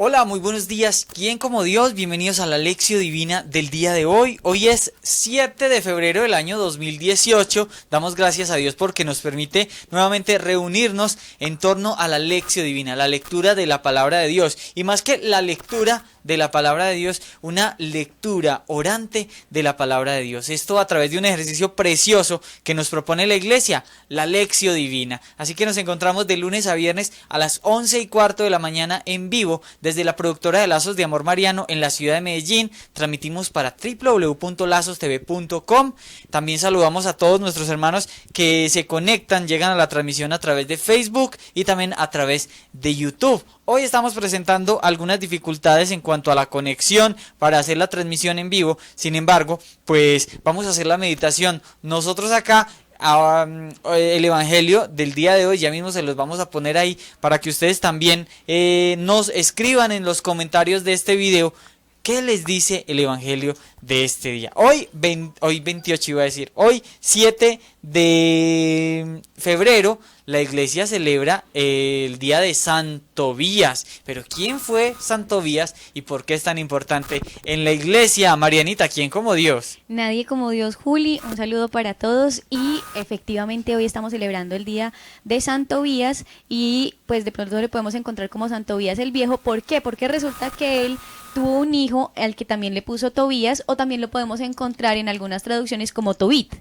Hola, muy buenos días. ¿Quién como Dios? Bienvenidos a la Lección Divina del día de hoy. Hoy es 7 de febrero del año 2018. Damos gracias a Dios porque nos permite nuevamente reunirnos en torno a la Lección Divina, la lectura de la palabra de Dios. Y más que la lectura de la palabra de Dios, una lectura orante de la palabra de Dios. Esto a través de un ejercicio precioso que nos propone la iglesia, la Lección Divina. Así que nos encontramos de lunes a viernes a las 11:15 de la mañana en vivo desde la productora de Lazos de Amor Mariano en la ciudad de Medellín. Transmitimos para www.lazostv.com. También saludamos a todos nuestros hermanos que se conectan, llegan a la transmisión a través de Facebook y también a través de YouTube. Hoy estamos presentando algunas dificultades en cuanto a la conexión para hacer la transmisión en vivo. Sin embargo, pues vamos a hacer la meditación. Nosotros acá, el evangelio del día de hoy, ya mismo se los vamos a poner ahí para que ustedes también nos escriban en los comentarios de este video qué les dice el evangelio de este día. Hoy 28 iba a decir, hoy 7 de febrero la iglesia celebra el día de San Tobías. Pero ¿quién fue San Tobías y por qué es tan importante en la iglesia? Marianita, ¿quién como Dios? Nadie como Dios, Juli. Un saludo para todos y efectivamente hoy estamos celebrando el día de San Tobías y pues de pronto le podemos encontrar como San Tobías el Viejo. ¿Por qué? Porque resulta que él tuvo un hijo al que también le puso Tobías, o también lo podemos encontrar en algunas traducciones como Tobit.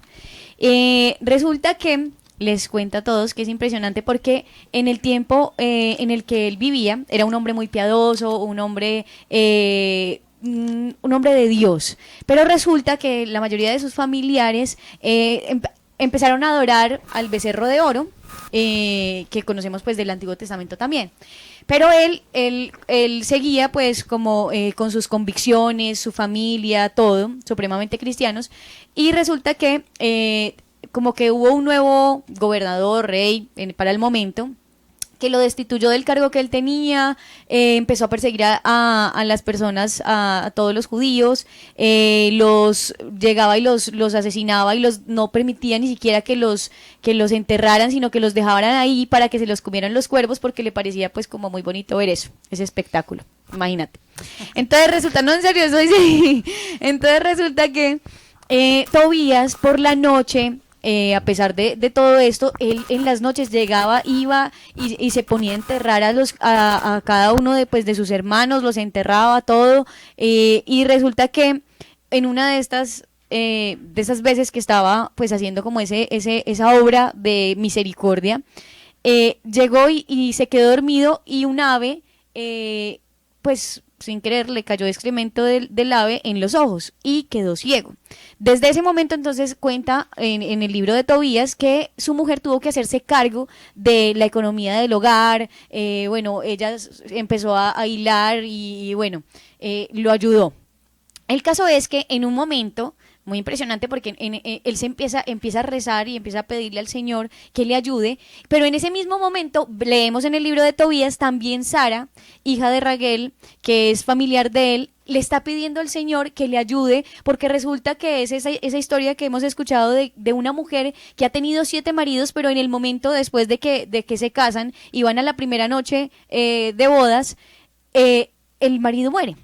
Resulta que les cuento a todos que es impresionante porque en el tiempo en el que él vivía era un hombre muy piadoso, un hombre de Dios, pero resulta que la mayoría de sus familiares empezaron a adorar al becerro de oro, que conocemos pues del Antiguo Testamento también. Pero él seguía pues como con sus convicciones, su familia, todo, supremamente cristianos, y resulta que como que hubo un nuevo gobernador, rey, para el momento, que lo destituyó del cargo que él tenía, empezó a perseguir a las personas, a todos los judíos, los llegaba y los asesinaba y no permitía ni siquiera que los enterraran, sino que los dejaran ahí para que se los comieran los cuervos, porque le parecía pues como muy bonito ver eso, ese espectáculo, imagínate. Entonces resulta, no, en serio, eso dice, entonces resulta que Tobías por la noche, a pesar de todo esto, él en las noches llegaba, iba y se ponía a enterrar a cada uno de sus hermanos, los enterraba todo, y resulta que en una de esas veces que estaba pues haciendo como esa obra de misericordia, llegó y se quedó dormido, y un ave pues sin querer le cayó excremento del ave en los ojos y quedó ciego. Desde ese momento entonces cuenta en el libro de Tobías que su mujer tuvo que hacerse cargo de la economía del hogar. Ella empezó a hilar y lo ayudó. El caso es que en un momento muy impresionante, porque él se empieza a rezar y empieza a pedirle al Señor que le ayude, pero en ese mismo momento leemos en el libro de Tobías también Sara, hija de Raguel, que es familiar de él, le está pidiendo al Señor que le ayude, porque resulta que es esa historia que hemos escuchado de una mujer que ha tenido 7 maridos, pero en el momento después de que se casan y van a la primera noche de bodas, el marido muere.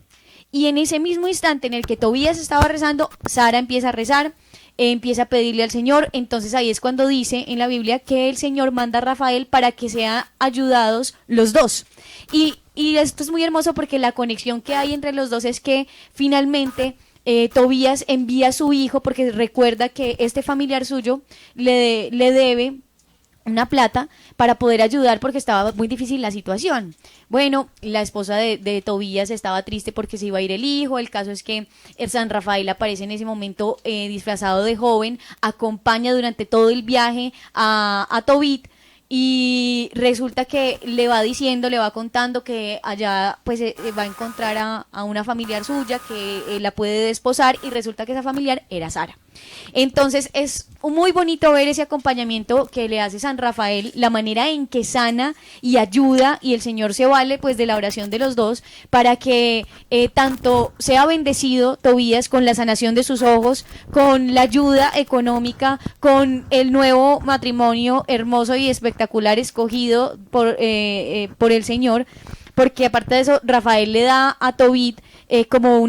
Y en ese mismo instante en el que Tobías estaba rezando, Sara empieza a rezar, empieza a pedirle al Señor. Entonces ahí es cuando dice en la Biblia que el Señor manda a Rafael para que sean ayudados los dos. Y esto es muy hermoso porque la conexión que hay entre los dos es que finalmente Tobías envía a su hijo, porque recuerda que este familiar suyo le debe una plata para poder ayudar porque estaba muy difícil la situación. Bueno, la esposa de Tobías estaba triste porque se iba a ir el hijo. El caso es que el San Rafael aparece en ese momento disfrazado de joven, acompaña durante todo el viaje a Tobit, y resulta que le va diciendo, le va contando que allá pues va a encontrar a una familiar suya que la puede desposar, y resulta que esa familiar era Sara. Entonces es muy bonito ver ese acompañamiento que le hace San Rafael, la manera en que sana y ayuda, y el Señor se vale pues de la oración de los dos para que tanto sea bendecido Tobías con la sanación de sus ojos, con la ayuda económica, con el nuevo matrimonio hermoso y espectacular escogido por el Señor, porque aparte de eso, Rafael le da a Tobit como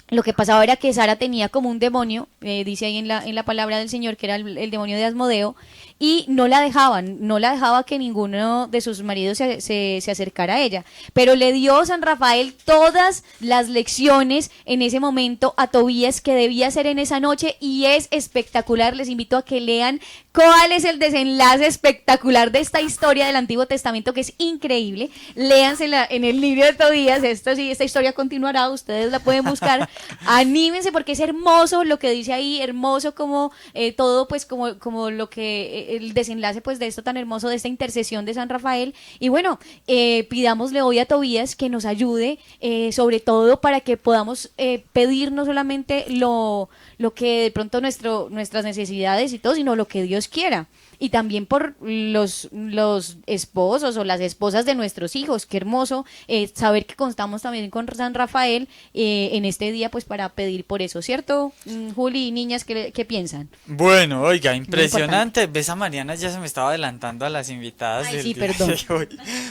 lo que pasaba era que Sara tenía como un demonio, dice ahí en la palabra del Señor, que era el demonio de Asmodeo, y no la dejaba que ninguno de sus maridos se acercara a ella. Pero le dio San Rafael todas las lecciones en ese momento a Tobías que debía hacer en esa noche, y es espectacular. Les invito a que lean cuál es el desenlace espectacular de esta historia del Antiguo Testamento, que es increíble. Léansela en el libro de Tobías. Esta historia continuará, ustedes la pueden buscar. Anímense porque es hermoso lo que dice ahí, hermoso como todo, pues como lo que el desenlace pues de esto tan hermoso, de esta intercesión de San Rafael. Y bueno, pidámosle hoy a Tobías que nos ayude, sobre todo para que podamos pedir no solamente lo que de pronto nuestras necesidades y todo, sino lo que Dios quiera. Y también por los esposos o las esposas de nuestros hijos. Qué hermoso saber que contamos también con San Rafael en este día, pues para pedir por eso, ¿cierto? Juli y niñas, ¿qué piensan? Bueno, oiga, impresionante. Ves, a Mariana ya se me estaba adelantando a las invitadas. Ay, del sí, día perdón. de hoy.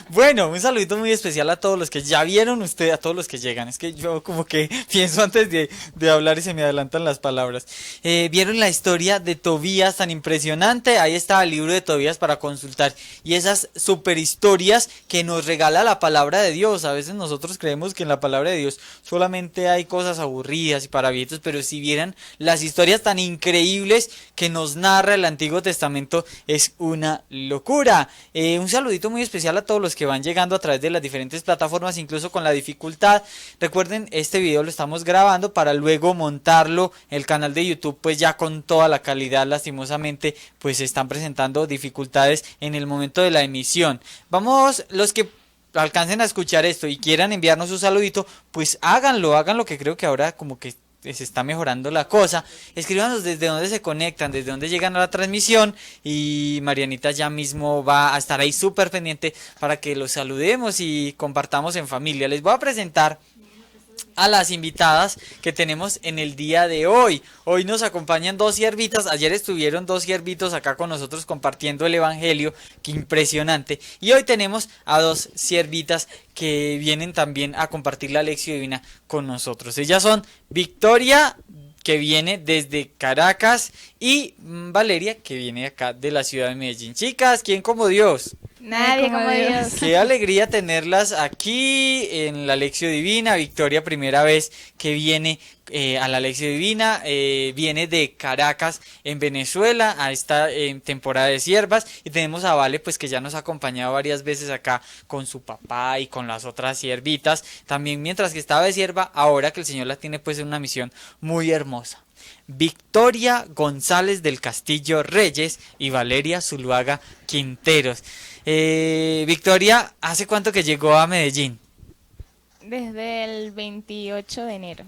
Bueno, un saludito muy especial a todos los que ya vieron ustedes, a todos los que llegan. Es que yo como que pienso antes de hablar y se me adelantan las palabras. ¿Vieron la historia de Tobías tan impresionante? Ahí está el libro de Tobías para consultar, y esas super historias que nos regala la palabra de Dios. A veces nosotros creemos que en la palabra de Dios solamente hay cosas aburridas y para viejitos, pero si vieran las historias tan increíbles que nos narra el Antiguo Testamento, es una locura. Un saludito muy especial a todos los que van llegando a través de las diferentes plataformas, incluso con la dificultad. Recuerden, este video lo estamos grabando para luego montarlo en el canal de YouTube, pues ya con toda la calidad. Lastimosamente pues se están presentando dificultades en el momento de la emisión. Vamos, los que alcancen a escuchar esto y quieran enviarnos un saludito, pues háganlo, que creo que ahora como que se está mejorando la cosa. Escríbanos desde dónde se conectan, desde dónde llegan a la transmisión, y Marianita ya mismo va a estar ahí súper pendiente para que los saludemos y compartamos en familia. Les voy a presentar a las invitadas que tenemos en el día de hoy. Hoy nos acompañan dos siervitas. Ayer estuvieron dos siervitos acá con nosotros compartiendo el evangelio, qué impresionante. Y hoy tenemos a dos siervitas que vienen también a compartir la lección divina con nosotros. Ellas son Victoria, que viene desde Caracas, y Valeria, que viene acá de la ciudad de Medellín. Chicas, ¿quién como Dios? Nadie como Dios. Qué alegría tenerlas aquí en la Lección Divina. Victoria, primera vez que viene a la Lección Divina, viene de Caracas, en Venezuela, a esta temporada de siervas, y tenemos a Vale, pues que ya nos ha acompañado varias veces acá con su papá y con las otras siervitas, también mientras que estaba de sierva, ahora que el Señor la tiene pues en una misión muy hermosa. Victoria González del Castillo Reyes y Valeria Zuluaga Quinteros. Victoria, ¿hace cuánto que llegó a Medellín? Desde el 28 de enero.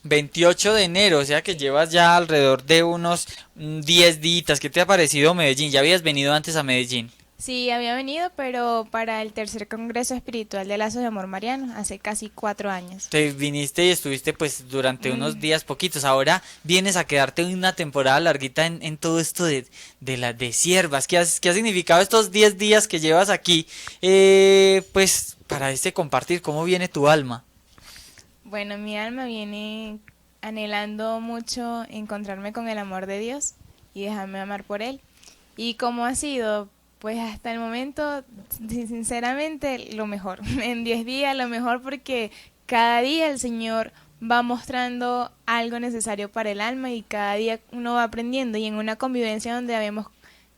28 de enero, o sea que llevas ya alrededor de unos 10 días. ¿Qué te ha parecido Medellín? ¿Ya habías venido antes a Medellín? Sí, había venido, pero para el tercer Congreso Espiritual de Lazos de Amor Mariano, hace casi 4 años. Te viniste y estuviste pues durante unos días poquitos. Ahora vienes a quedarte una temporada larguita en todo esto de siervas. ¿Qué ha significado estos 10 días que llevas aquí? Pues para compartir, ¿cómo viene tu alma? Bueno, mi alma viene anhelando mucho encontrarme con el amor de Dios y dejarme amar por Él. ¿Y cómo ha sido? Pues hasta el momento, sinceramente, lo mejor. En 10 días, lo mejor, porque cada día el Señor va mostrando algo necesario para el alma y cada día uno va aprendiendo. Y en una convivencia donde habemos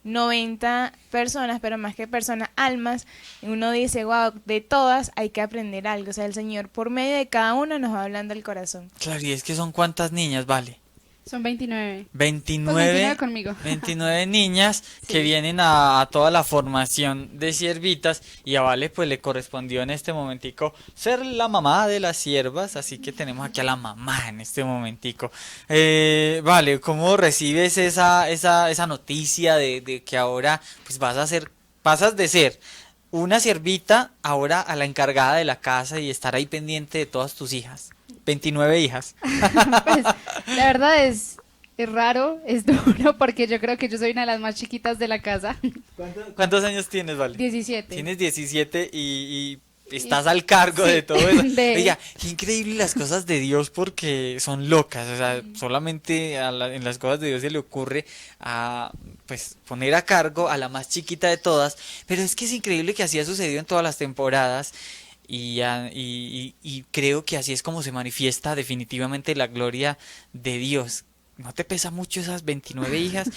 90 personas, pero más que personas, almas, uno dice, wow, de todas hay que aprender algo. O sea, el Señor por medio de cada una nos va hablando el corazón. Claro, y es que son ¿cuántas niñas, Vale? Son 29. 29, pues 29 conmigo. 29 niñas sí. Que vienen a toda la formación de siervitas, y a Vale pues le correspondió en este momentico ser la mamá de las siervas, así que tenemos aquí a la mamá en este momentico. Vale, ¿cómo recibes esa noticia de que ahora pues pasas de ser una siervita ahora a la encargada de la casa y estar ahí pendiente de todas tus hijas? 29 hijas. Pues, la verdad es Es raro, es duro, porque yo creo que yo soy una de las más chiquitas de la casa. ¿Cuántos años tienes, Vale? 17. Tienes 17 y estás al cargo de todo eso. Oiga, qué increíble las cosas de Dios porque son locas. O sea, solamente en las cosas de Dios se le ocurre a pues poner a cargo a la más chiquita de todas. Pero es que es increíble que así ha sucedido en todas las temporadas. Y creo que así es como se manifiesta definitivamente la gloria de Dios. ¿No te pesa mucho esas 29 hijas?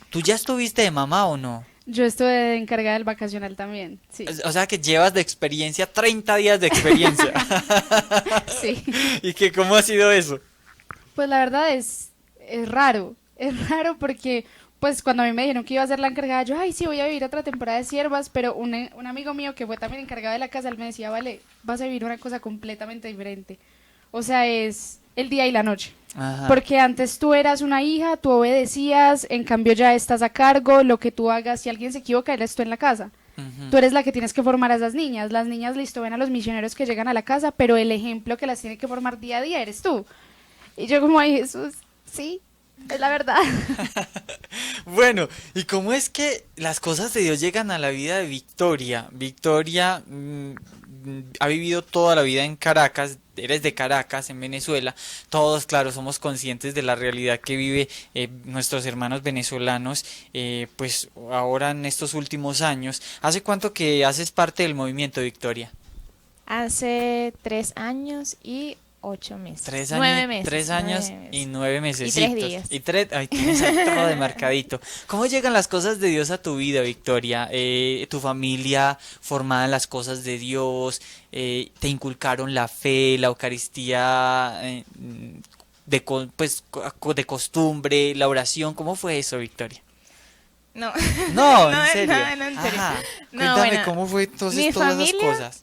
¿Tú ya estuviste de mamá o no? Yo estuve encargada del vacacional también, sí. O sea que llevas de experiencia 30 días de experiencia. Sí. ¿Y que cómo ha sido eso? Pues la verdad es raro porque pues cuando a mí me dijeron que iba a ser la encargada, yo, ay, sí, voy a vivir otra temporada de siervas, pero un amigo mío que fue también encargado de la casa, él me decía, vale, vas a vivir una cosa completamente diferente. O sea, es el día y la noche. Ajá. Porque antes tú eras una hija, tú obedecías, en cambio ya estás a cargo, lo que tú hagas, si alguien se equivoca, eres tú en la casa. Ujú. Tú eres la que tienes que formar a esas niñas. Las niñas, listo, ven a los misioneros que llegan a la casa, pero el ejemplo que las tiene que formar día a día eres tú. Y yo como, ay, Jesús, sí, es la verdad. Bueno, ¿y cómo es que las cosas de Dios llegan a la vida de Victoria? Victoria ha vivido toda la vida en Caracas, eres de Caracas, en Venezuela. Todos, claro, somos conscientes de la realidad que vive nuestros hermanos venezolanos, pues ahora en estos últimos años. ¿Hace cuánto que haces parte del movimiento, Victoria? Hace 3 años y 8 meses. 3 años, 9 meses. 3 años 9 meses. y 9 meses. Y 3 días. Ay, tienes ahí todo de marcadito. ¿Cómo llegan las cosas de Dios a tu vida, Victoria? Tu familia formada en las cosas de Dios, te inculcaron la fe, la Eucaristía, de costumbre, la oración. ¿Cómo fue eso, Victoria? No. No, No, en serio. no, en serio. Ajá. No, Cuéntame bueno, cómo fue entonces mi todas esas familia, cosas.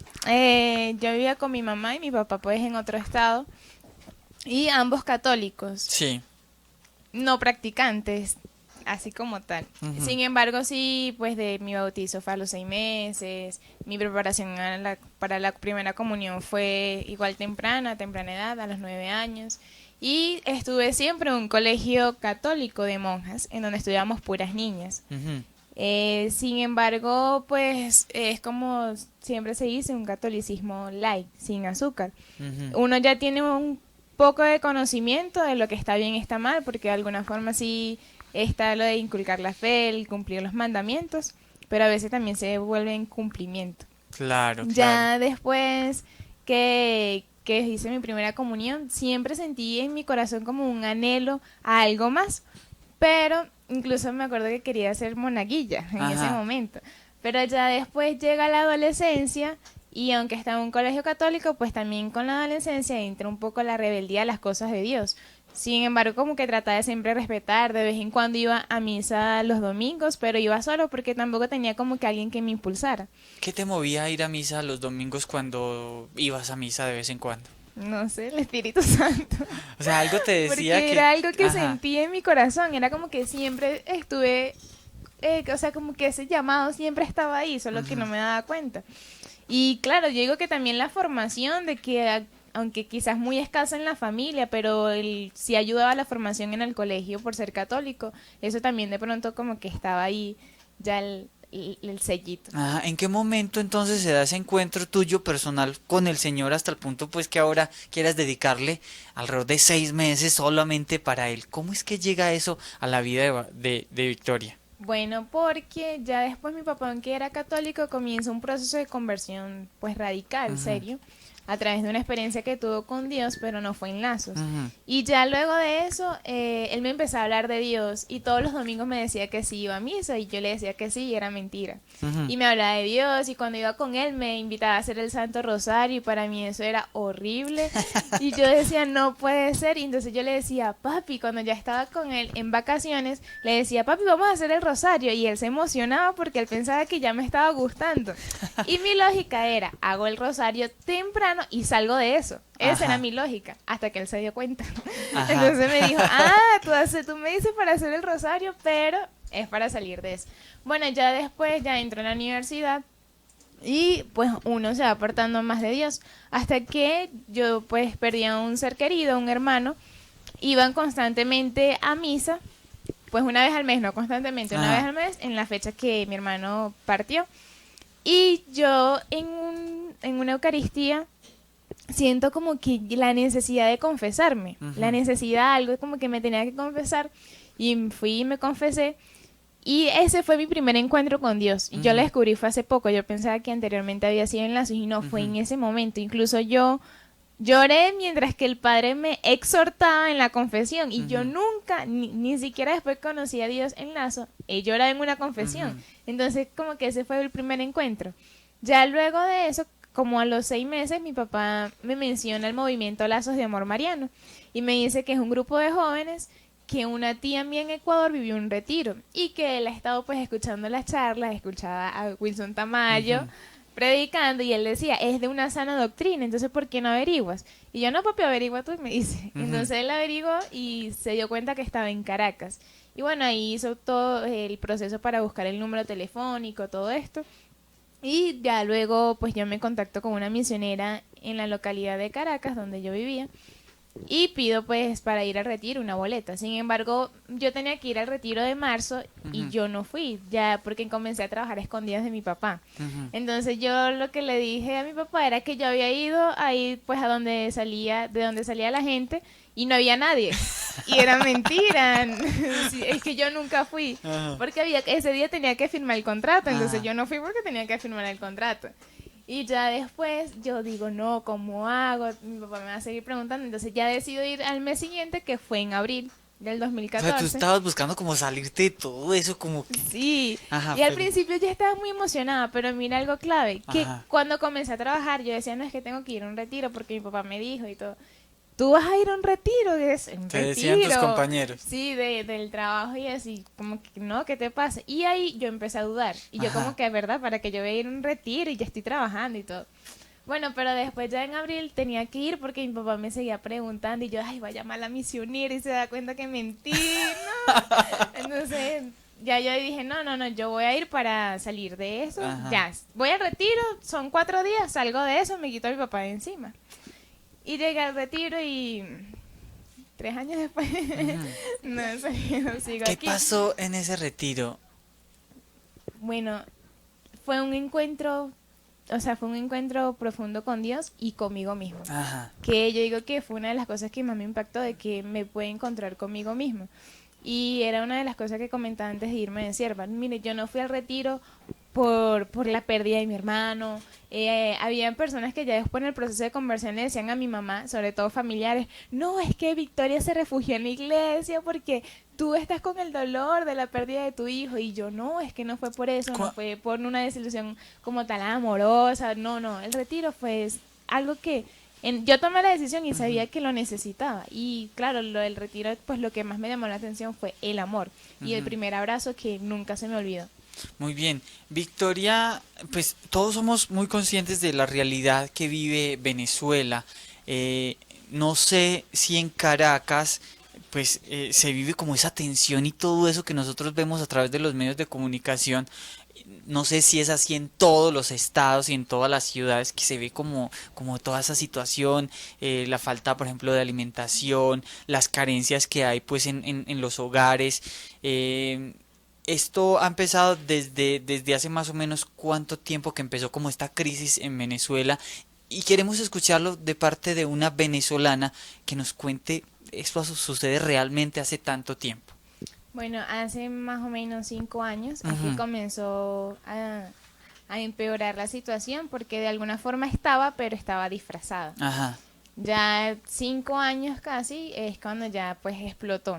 Yo vivía con mi mamá y mi papá pues en otro estado y ambos católicos, Sí. no practicantes, así como tal. Ujú. Sin embargo, sí, pues de mi bautizo fue a los 6 meses, mi preparación para la primera comunión fue igual temprana edad, a los 9 años. Y estuve siempre en un colegio católico de monjas, en donde estudiábamos puras niñas. Ujú. Sin embargo, pues es como siempre se dice, un catolicismo light, sin azúcar. Ujú. Uno ya tiene un poco de conocimiento de lo que está bien y está mal, porque de alguna forma sí está lo de inculcar la fe, el cumplir los mandamientos, pero a veces también se vuelve en cumplimiento. Claro, Ya claro. después que hice mi primera comunión, siempre sentí en mi corazón como un anhelo a algo más, pero incluso me acuerdo que quería ser monaguilla en ese Ajá. momento. Pero ya después llega la adolescencia y aunque estaba en un colegio católico, pues también con la adolescencia entra un poco la rebeldía a las cosas de Dios. Sin embargo, como que trataba de siempre respetar, de vez en cuando iba a misa los domingos, pero iba solo porque tampoco tenía como que alguien que me impulsara. ¿Qué te movía a ir a misa los domingos cuando ibas a misa de vez en cuando? No sé, el Espíritu Santo. O sea, algo te decía Porque que... era algo que Ajá. sentí en mi corazón, era como que siempre estuve, o sea, como que ese llamado siempre estaba ahí, solo que no me daba cuenta. Y claro, yo digo que también la formación de que, aunque quizás muy escasa en la familia, pero sí ayudaba a la formación en el colegio por ser católico, eso también de pronto como que estaba ahí ya el sellito. Ajá. ¿En qué momento entonces se da ese encuentro tuyo personal con el Señor hasta el punto pues que ahora quieras dedicarle alrededor de 6 meses solamente para Él? ¿Cómo es que llega eso a la vida de Victoria? Bueno, porque ya después mi papá, aunque era católico, comienza un proceso de conversión pues radical, serio, a través de una experiencia que tuvo con Dios, pero no fue en lazos. Ujú. Y ya luego de eso, él me empezó a hablar de Dios y todos los domingos me decía que sí iba a misa y yo le decía que sí y era mentira. Ujú. Y me hablaba de Dios y cuando iba con él me invitaba a hacer el Santo Rosario y para mí eso era horrible. Y yo decía, no puede ser. Y entonces yo le decía, papi, cuando ya estaba con él en vacaciones, le decía, papi, vamos a hacer el Rosario. Y él se emocionaba porque él pensaba que ya me estaba gustando. Y mi lógica era, hago el Rosario temprano y salgo de eso. Esa Ajá. era mi lógica, hasta que él se dio cuenta. Ajá. Entonces me dijo, tú me dices para hacer el Rosario, pero es para salir de eso. Bueno, ya después ya entró en la universidad y pues uno se va apartando más de Dios, hasta que yo pues perdí a un ser querido, un hermano, iban constantemente a misa, pues una vez al mes, no constantemente, una vez al mes, en la fecha que mi hermano partió. Y yo en una Eucaristía siento como que la necesidad de confesarme, la necesidad, algo como que me tenía que confesar, y fui y me confesé. Y ese fue mi primer encuentro con Dios. Y yo lo descubrí fue hace poco. Yo pensaba que anteriormente había sido en lazos y no, fue en ese momento. Incluso yo lloré mientras que el padre me exhortaba en la confesión. Y yo nunca, ni siquiera después conocí a Dios en lazo, he llorado en una confesión. Entonces como que ese fue el primer encuentro. Ya luego de eso, como a los 6 meses, mi papá me menciona el movimiento Lazos de Amor Mariano. Y me dice que es un grupo de jóvenes que una tía mía en Ecuador vivió un retiro y que él ha estado pues escuchando las charlas, escuchaba a Wilson Tamayo predicando y él decía, es de una sana doctrina, entonces ¿por qué no averiguas? Y yo, no, papi, averigua tú, y me dice. Entonces él averiguó y se dio cuenta que estaba en Caracas. Y bueno, ahí hizo todo el proceso para buscar el número telefónico, todo esto. Y ya luego pues yo me contacto con una misionera en la localidad de Caracas, donde yo vivía. Y pido pues para ir al retiro una boleta. Sin embargo, yo tenía que ir al retiro de marzo y yo no fui, ya porque comencé a trabajar a escondidas de mi papá. Entonces yo lo que le dije a mi papá era que yo había ido ahí pues a donde salía, de donde salía la gente y no había nadie. Y era mentira. Sí, es que yo nunca fui, porque ese día tenía que firmar el contrato, entonces yo no fui porque tenía que firmar el contrato. Y ya después yo digo, no, ¿cómo hago? Mi papá me va a seguir preguntando. Entonces ya decido ir al mes siguiente, que fue en abril del 2014. O sea, tú estabas buscando como salirte de todo eso, como que... Sí, y al principio yo estaba muy emocionada, pero mira algo clave, que cuando comencé a trabajar yo decía, no, es que tengo que ir a un retiro porque mi papá me dijo y todo. Tú vas a ir a un retiro, Te decían tus compañeros. Sí, del trabajo y así, como que no, ¿qué te pasa? Y ahí yo empecé a dudar. Y yo como que, ¿verdad? Para que yo vaya a ir a un retiro y ya estoy trabajando y todo. Bueno, pero después ya en abril tenía que ir porque mi papá me seguía preguntando y yo, ay, voy a llamar a la misionera y se da cuenta que mentí, ¿no? Entonces ya yo dije, no, yo voy a ir para salir de eso. Ya, voy al retiro, son 4 días, salgo de eso, me quito a mi papá de encima. Y llegué al retiro y 3 años después no sigo ¿Qué aquí. pasó en ese retiro? Bueno, fue un encuentro profundo con Dios y conmigo mismo. Que yo digo que fue una de las cosas que más me impactó, de que me pude encontrar conmigo mismo. Y era una de las cosas que comentaba antes de irme de sierva. Mire, yo no fui al retiro por la pérdida de mi hermano. Habían personas que ya después en el proceso de conversión le decían a mi mamá, sobre todo familiares, no, es que Victoria se refugió en la iglesia porque tú estás con el dolor de la pérdida de tu hijo. Y yo, no, es que no fue por eso, no fue por una desilusión como tal amorosa, no, el retiro fue algo que yo tomé la decisión y sabía que lo necesitaba. Y claro, lo del retiro, pues lo que más me llamó la atención fue el amor y el primer abrazo que nunca se me olvidó. Muy bien, Victoria, pues todos somos muy conscientes de la realidad que vive Venezuela. No sé si en Caracas pues se vive como esa tensión y todo eso que nosotros vemos a través de los medios de comunicación. No sé si es así en todos los estados y en todas las ciudades, que se ve como toda esa situación, la falta, por ejemplo, de alimentación, las carencias que hay pues en los hogares. Esto ha empezado desde hace más o menos cuánto tiempo que empezó como esta crisis en Venezuela, y queremos escucharlo de parte de una venezolana que nos cuente esto sucede realmente hace tanto tiempo. Bueno, hace más o menos 5 años aquí comenzó a empeorar la situación porque de alguna forma pero estaba disfrazada. Ya 5 años casi es cuando ya pues explotó.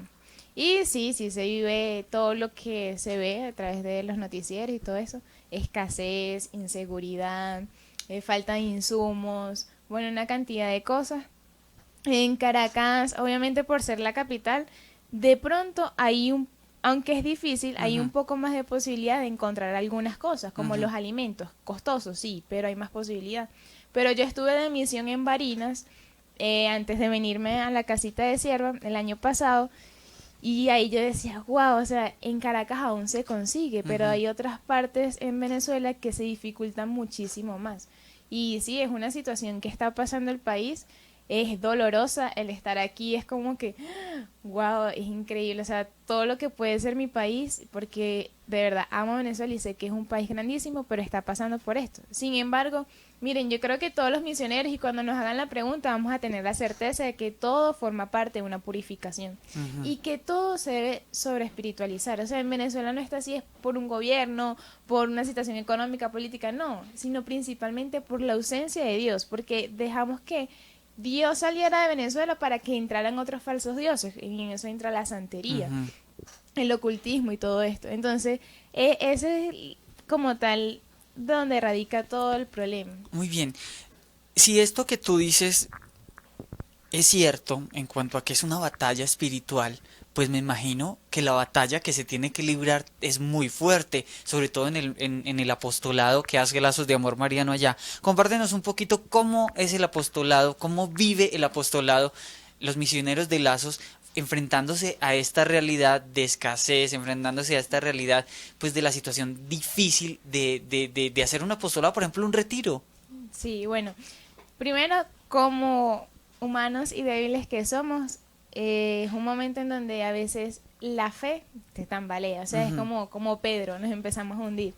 Y sí, se vive todo lo que se ve a través de los noticieros y todo eso. Escasez, inseguridad, falta de insumos, bueno, una cantidad de cosas. En Caracas, obviamente por ser la capital, de pronto hay aunque es difícil, hay un poco más de posibilidad de encontrar algunas cosas, como los alimentos, costosos, sí, pero hay más posibilidad. Pero yo estuve de misión en Barinas, antes de venirme a la casita de sierva el año pasado, y ahí yo decía, wow, o sea, en Caracas aún se consigue, pero hay otras partes en Venezuela que se dificultan muchísimo más. Y sí, es una situación que está pasando el país. es dolorosa, el estar aquí es como que, wow, es increíble, o sea, todo lo que puede ser mi país, porque de verdad amo Venezuela y sé que es un país grandísimo, pero está pasando por esto. Sin embargo, miren, yo creo que todos los misioneros, y cuando nos hagan la pregunta, vamos a tener la certeza de que todo forma parte de una purificación y que todo se debe sobre espiritualizar. O sea, en Venezuela no está así es por un gobierno, por una situación económica, política, no, sino principalmente por la ausencia de Dios, porque dejamos que Dios saliera de Venezuela para que entraran otros falsos dioses, y en eso entra la santería, el ocultismo y todo esto. Entonces, ese es como tal donde radica todo el problema. Muy bien. Si esto que tú dices es cierto en cuanto a que es una batalla espiritual, pues me imagino que la batalla que se tiene que librar es muy fuerte, sobre todo en el apostolado que hace Lazos de Amor Mariano allá. Compártenos un poquito cómo es el apostolado, cómo vive el apostolado, los misioneros de Lazos, enfrentándose a esta realidad de escasez, enfrentándose a esta realidad pues de la situación difícil de hacer un apostolado, por ejemplo, un retiro. Sí, bueno, primero, como humanos y débiles que somos, es un momento en donde a veces la fe te tambalea, o sea, es como Pedro, nos empezamos a hundir,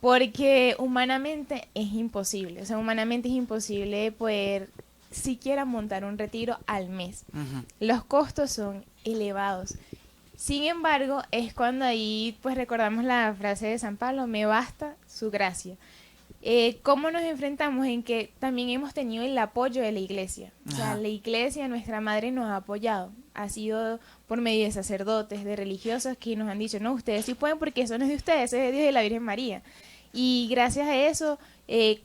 porque humanamente es imposible, o sea, humanamente es imposible poder siquiera montar un retiro al mes. Los costos son elevados. Sin embargo, es cuando ahí pues recordamos la frase de San Pablo, me basta su gracia. ¿Cómo nos enfrentamos? En que también hemos tenido el apoyo de la iglesia. O sea, la iglesia, nuestra madre, nos ha apoyado. Ha sido por medio de sacerdotes, de religiosos que nos han dicho, no, ustedes sí pueden porque eso no es de ustedes, eso es de Dios y de la Virgen María. Y gracias a eso,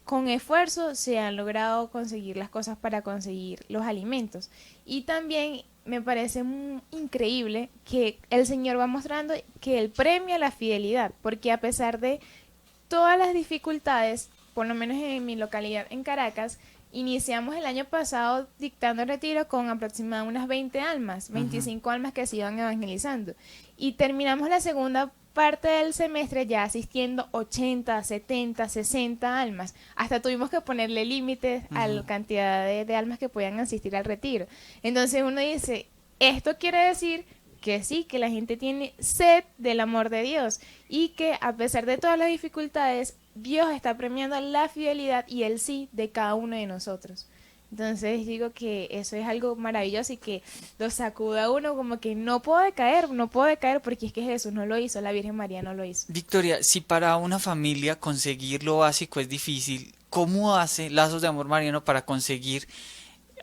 con esfuerzo, se han logrado conseguir las cosas para conseguir los alimentos. Y también me parece increíble que el Señor va mostrando que Él premia la fidelidad, porque a pesar de todas las dificultades, por lo menos en mi localidad, en Caracas, iniciamos el año pasado dictando retiro con aproximadamente unas 20 almas, 25 almas que se iban evangelizando. Y terminamos la segunda parte del semestre ya asistiendo 80, 70, 60 almas. Hasta tuvimos que ponerle límites a la cantidad de almas que podían asistir al retiro. Entonces uno dice, esto quiere decir que sí, que la gente tiene sed del amor de Dios y que a pesar de todas las dificultades, Dios está premiando la fidelidad y el sí de cada uno de nosotros. Entonces digo que eso es algo maravilloso y que lo sacuda a uno como que no puedo decaer porque es que Jesús no lo hizo, la Virgen María no lo hizo. Victoria, si para una familia conseguir lo básico es difícil, ¿cómo hace Lazos de Amor Mariano para conseguir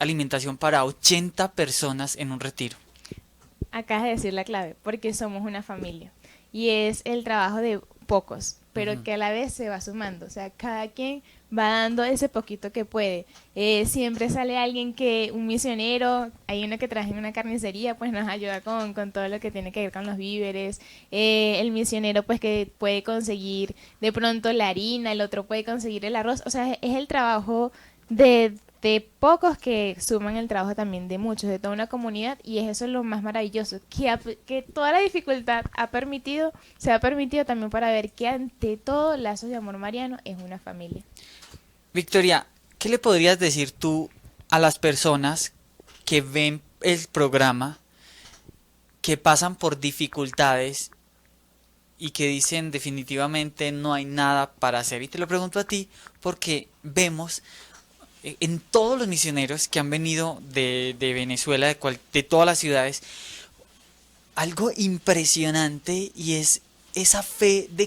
alimentación para 80 personas en un retiro? Acabas de decir la clave, porque somos una familia y es el trabajo de pocos, pero que a la vez se va sumando, o sea, cada quien va dando ese poquito que puede. Siempre sale alguien un misionero, hay uno que trabaja en una carnicería, pues nos ayuda con todo lo que tiene que ver con los víveres, el misionero pues que puede conseguir de pronto la harina, el otro puede conseguir el arroz, o sea, es el trabajo de pocos que suman el trabajo también de muchos, de toda una comunidad, y es eso lo más maravilloso, que toda la dificultad se ha permitido también para ver que ante todo Lazos de Amor Mariano es una familia. Victoria, ¿qué le podrías decir tú a las personas que ven el programa, que pasan por dificultades y que dicen definitivamente no hay nada para hacer? Y te lo pregunto a ti porque vemos en todos los misioneros que han venido de Venezuela, de todas las ciudades, algo impresionante, y es esa fe de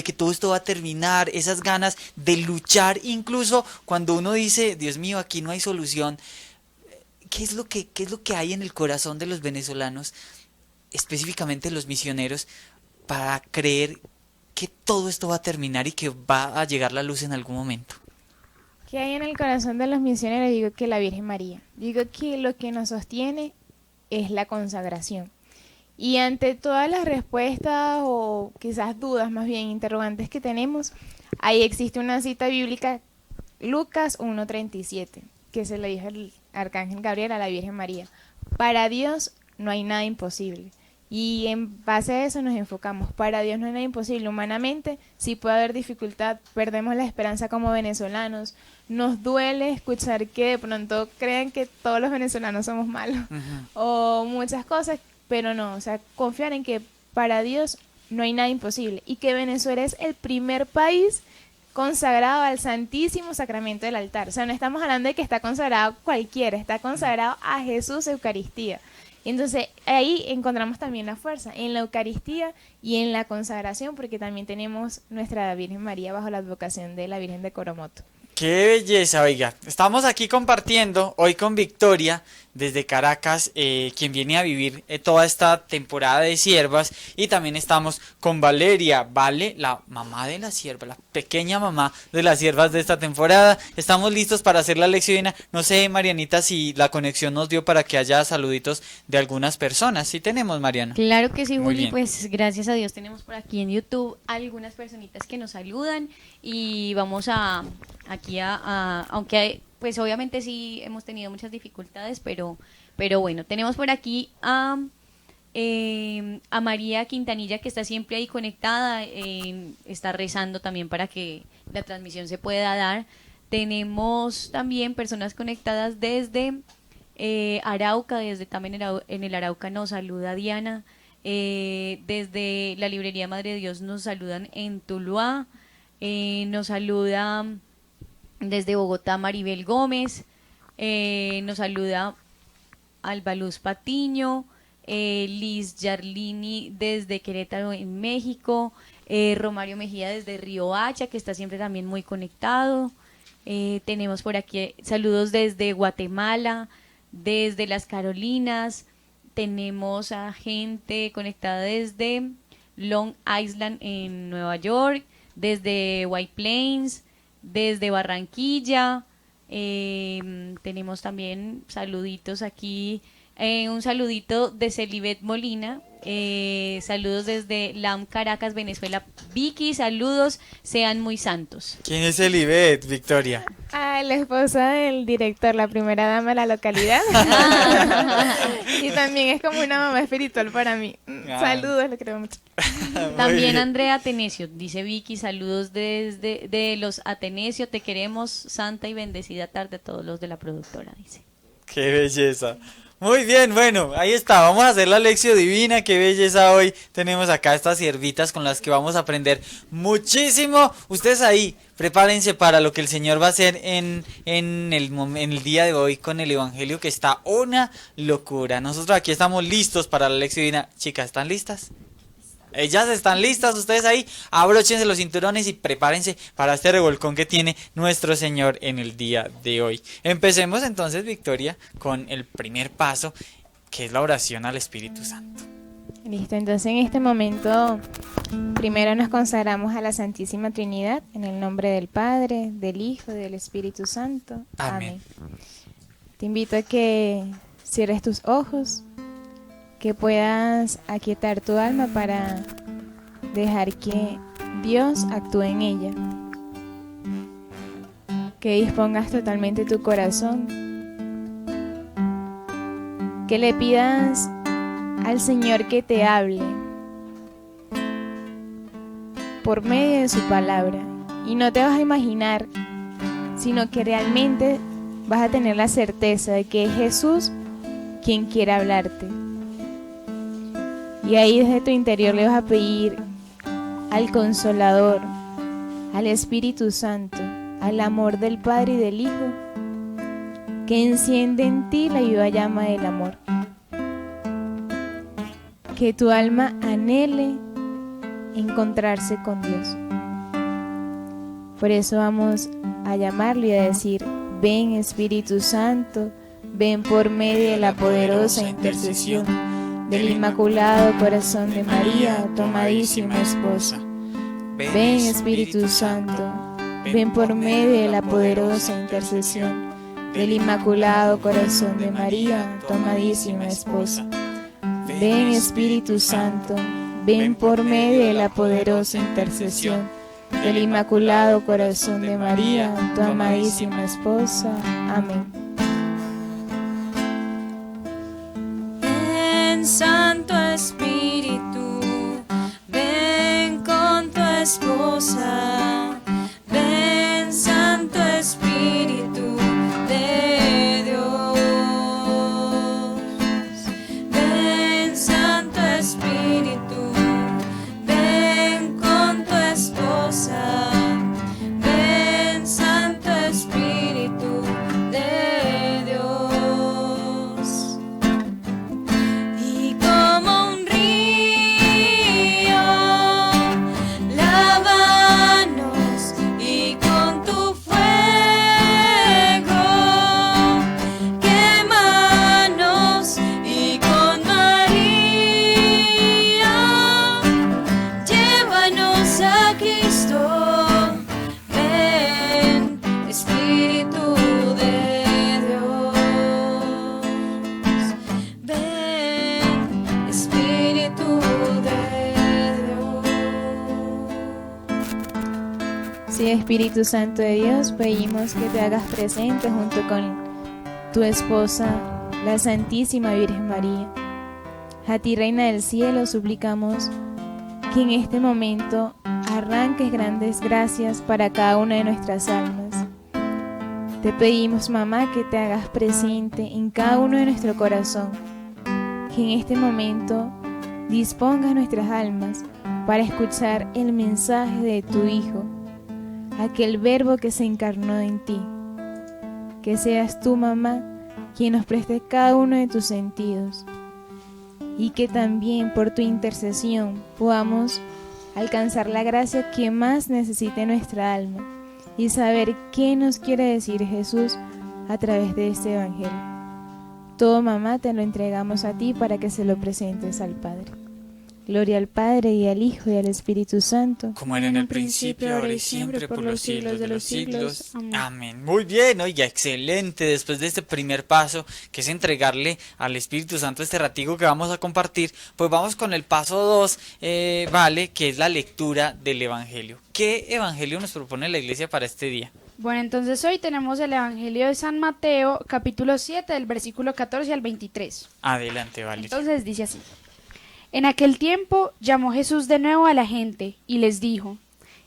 que todo esto va a terminar, esas ganas de luchar, incluso cuando uno dice, Dios mío, aquí no hay solución. ¿Qué es lo que hay en el corazón de los venezolanos, específicamente los misioneros, para creer que todo esto va a terminar y que va a llegar la luz en algún momento? ¿Qué hay en el corazón de los misioneros? Digo que la Virgen María. Digo que lo que nos sostiene es la consagración. Y ante todas las respuestas o quizás dudas, más bien interrogantes que tenemos, ahí existe una cita bíblica, Lucas 1:37, que se le dijo el arcángel Gabriel a la Virgen María. Para Dios no hay nada imposible. Y en base a eso nos enfocamos. Para Dios no es nada imposible. Humanamente sí puede haber dificultad, perdemos la esperanza como venezolanos. Nos duele escuchar que de pronto creen que todos los venezolanos somos malos o muchas cosas, pero no, o sea, confiar en que para Dios no hay nada imposible y que Venezuela es el primer país consagrado al Santísimo Sacramento del altar. O sea, no estamos hablando de que está consagrado cualquiera, está consagrado a Jesús Eucaristía. Entonces ahí encontramos también la fuerza, en la Eucaristía y en la consagración, porque también tenemos nuestra Virgen María bajo la advocación de la Virgen de Coromoto. Qué belleza, oiga. Estamos aquí compartiendo hoy con Victoria desde Caracas, quien viene a vivir toda esta temporada de siervas, y también estamos con Valeria, Vale, la mamá de las siervas, la pequeña mamá de las siervas de esta temporada. Estamos listos para hacer la lección divina. No sé, Marianita, si la conexión nos dio para que haya saluditos de algunas personas. ¿Sí tenemos, Mariana? Claro que sí, Muy Juli, bien. pues gracias a Dios tenemos por aquí en YouTube algunas personitas que nos saludan y vamos aunque pues obviamente sí hemos tenido muchas dificultades, pero bueno, tenemos por aquí a María Quintanilla, que está siempre ahí conectada, está rezando también para que la transmisión se pueda dar. Tenemos también personas conectadas desde Arauca, también en el Arauca nos saluda Diana, desde la librería Madre de Dios nos saludan en Tuluá, nos saluda desde Bogotá Maribel Gómez, nos saluda Albaluz Patiño, Liz Yarlini desde Querétaro en México, Romario Mejía desde Río Hacha, que está siempre también muy conectado. Tenemos por aquí saludos desde Guatemala, desde las Carolinas. Tenemos a gente conectada desde Long Island en Nueva York, desde White Plains, desde Barranquilla. Tenemos también saluditos aquí, un saludito de Celibet Molina, saludos desde LAM Caracas, Venezuela. Vicky, saludos, sean muy santos. ¿Quién es Elibet, Victoria? Ah, la esposa del director, la primera dama de la localidad. Y también es como una mamá espiritual para mí. Saludos, lo creo mucho. También Andrea Atenesio, dice Vicky, saludos de los Atenesio, te queremos, santa y bendecida tarde a todos los de la productora, dice. ¡Qué belleza! Muy bien, bueno, ahí está, vamos a hacer la lección divina. Qué belleza hoy. Tenemos acá estas siervitas con las que vamos a aprender muchísimo. Ustedes ahí, prepárense para lo que el Señor va a hacer en el día de hoy con el Evangelio, que está una locura. Nosotros aquí estamos listos para la lección divina. Chicas, ¿están listas? Ellas están listas, ustedes ahí, abróchense los cinturones y prepárense para este revolcón que tiene nuestro Señor en el día de hoy. Empecemos entonces, Victoria, con el primer paso, que es la oración al Espíritu Santo. Listo, entonces en este momento primero nos consagramos a la Santísima Trinidad en el nombre del Padre, del Hijo y del Espíritu Santo. Amén. Te invito a que cierres tus ojos, que puedas aquietar tu alma para dejar que Dios actúe en ella. Que dispongas totalmente tu corazón. Que le pidas al Señor que te hable por medio de su palabra. Y no te vas a imaginar, sino que realmente vas a tener la certeza de que es Jesús quien quiere hablarte. Y ahí desde tu interior le vas a pedir al Consolador, al Espíritu Santo, al amor del Padre y del Hijo, que enciende en ti la viva llama del amor. Que tu alma anhele encontrarse con Dios. Por eso vamos a llamarlo y a decir: ven Espíritu Santo, ven por medio de la poderosa intercesión del Inmaculado Corazón de María, tu amadísima esposa. Ven Espíritu Santo, ven por medio de la poderosa intercesión del Inmaculado Corazón de María, tu amadísima esposa. Ven Espíritu Santo, ven por medio de la poderosa intercesión del Inmaculado Corazón de María, tu amadísima esposa. Amén. Santo Espíritu. Sí, Espíritu Santo de Dios, pedimos que te hagas presente junto con tu esposa, la Santísima Virgen María. A ti, Reina del Cielo, suplicamos que en este momento arranques grandes gracias para cada una de nuestras almas. Te pedimos, mamá, que te hagas presente en cada uno de nuestro corazón, que en este momento dispongas nuestras almas para escuchar el mensaje de tu Hijo, aquel Verbo que se encarnó en ti. Que seas tú, mamá, quien nos preste cada uno de tus sentidos, y que también por tu intercesión podamos alcanzar la gracia que más necesite nuestra alma y saber qué nos quiere decir Jesús a través de este Evangelio. Todo, mamá, te lo entregamos a ti para que se lo presentes al Padre. Gloria al Padre, y al Hijo, y al Espíritu Santo. Como era en el principio, ahora y siempre, por los siglos de los siglos. Amén. Muy bien, oiga, excelente. Después de este primer paso, que es entregarle al Espíritu Santo este ratico que vamos a compartir, pues vamos con el paso 2, vale, que es la lectura del Evangelio. ¿Qué Evangelio nos propone la Iglesia para este día? Bueno, entonces hoy tenemos el Evangelio de San Mateo, capítulo 7, del versículo 14 al 23. Adelante, vale. Entonces dice así. En aquel tiempo llamó Jesús de nuevo a la gente y les dijo: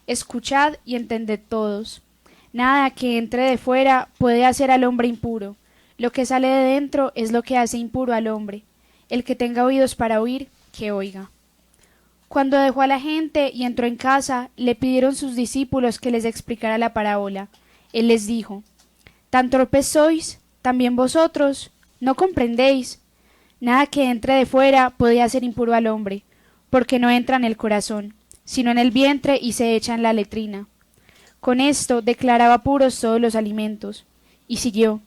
escuchad y entended todos. Nada que entre de fuera puede hacer al hombre impuro. Lo que sale de dentro es lo que hace impuro al hombre. El que tenga oídos para oír, que oiga. Cuando dejó a la gente y entró en casa, le pidieron sus discípulos que les explicara la parábola. Él les dijo: ¿tan torpes sois, también vosotros? ¿No comprendéis? Nada que entre de fuera puede hacer impuro al hombre, porque no entra en el corazón, sino en el vientre y se echa en la letrina. Con esto declaraba puros todos los alimentos. Y siguió: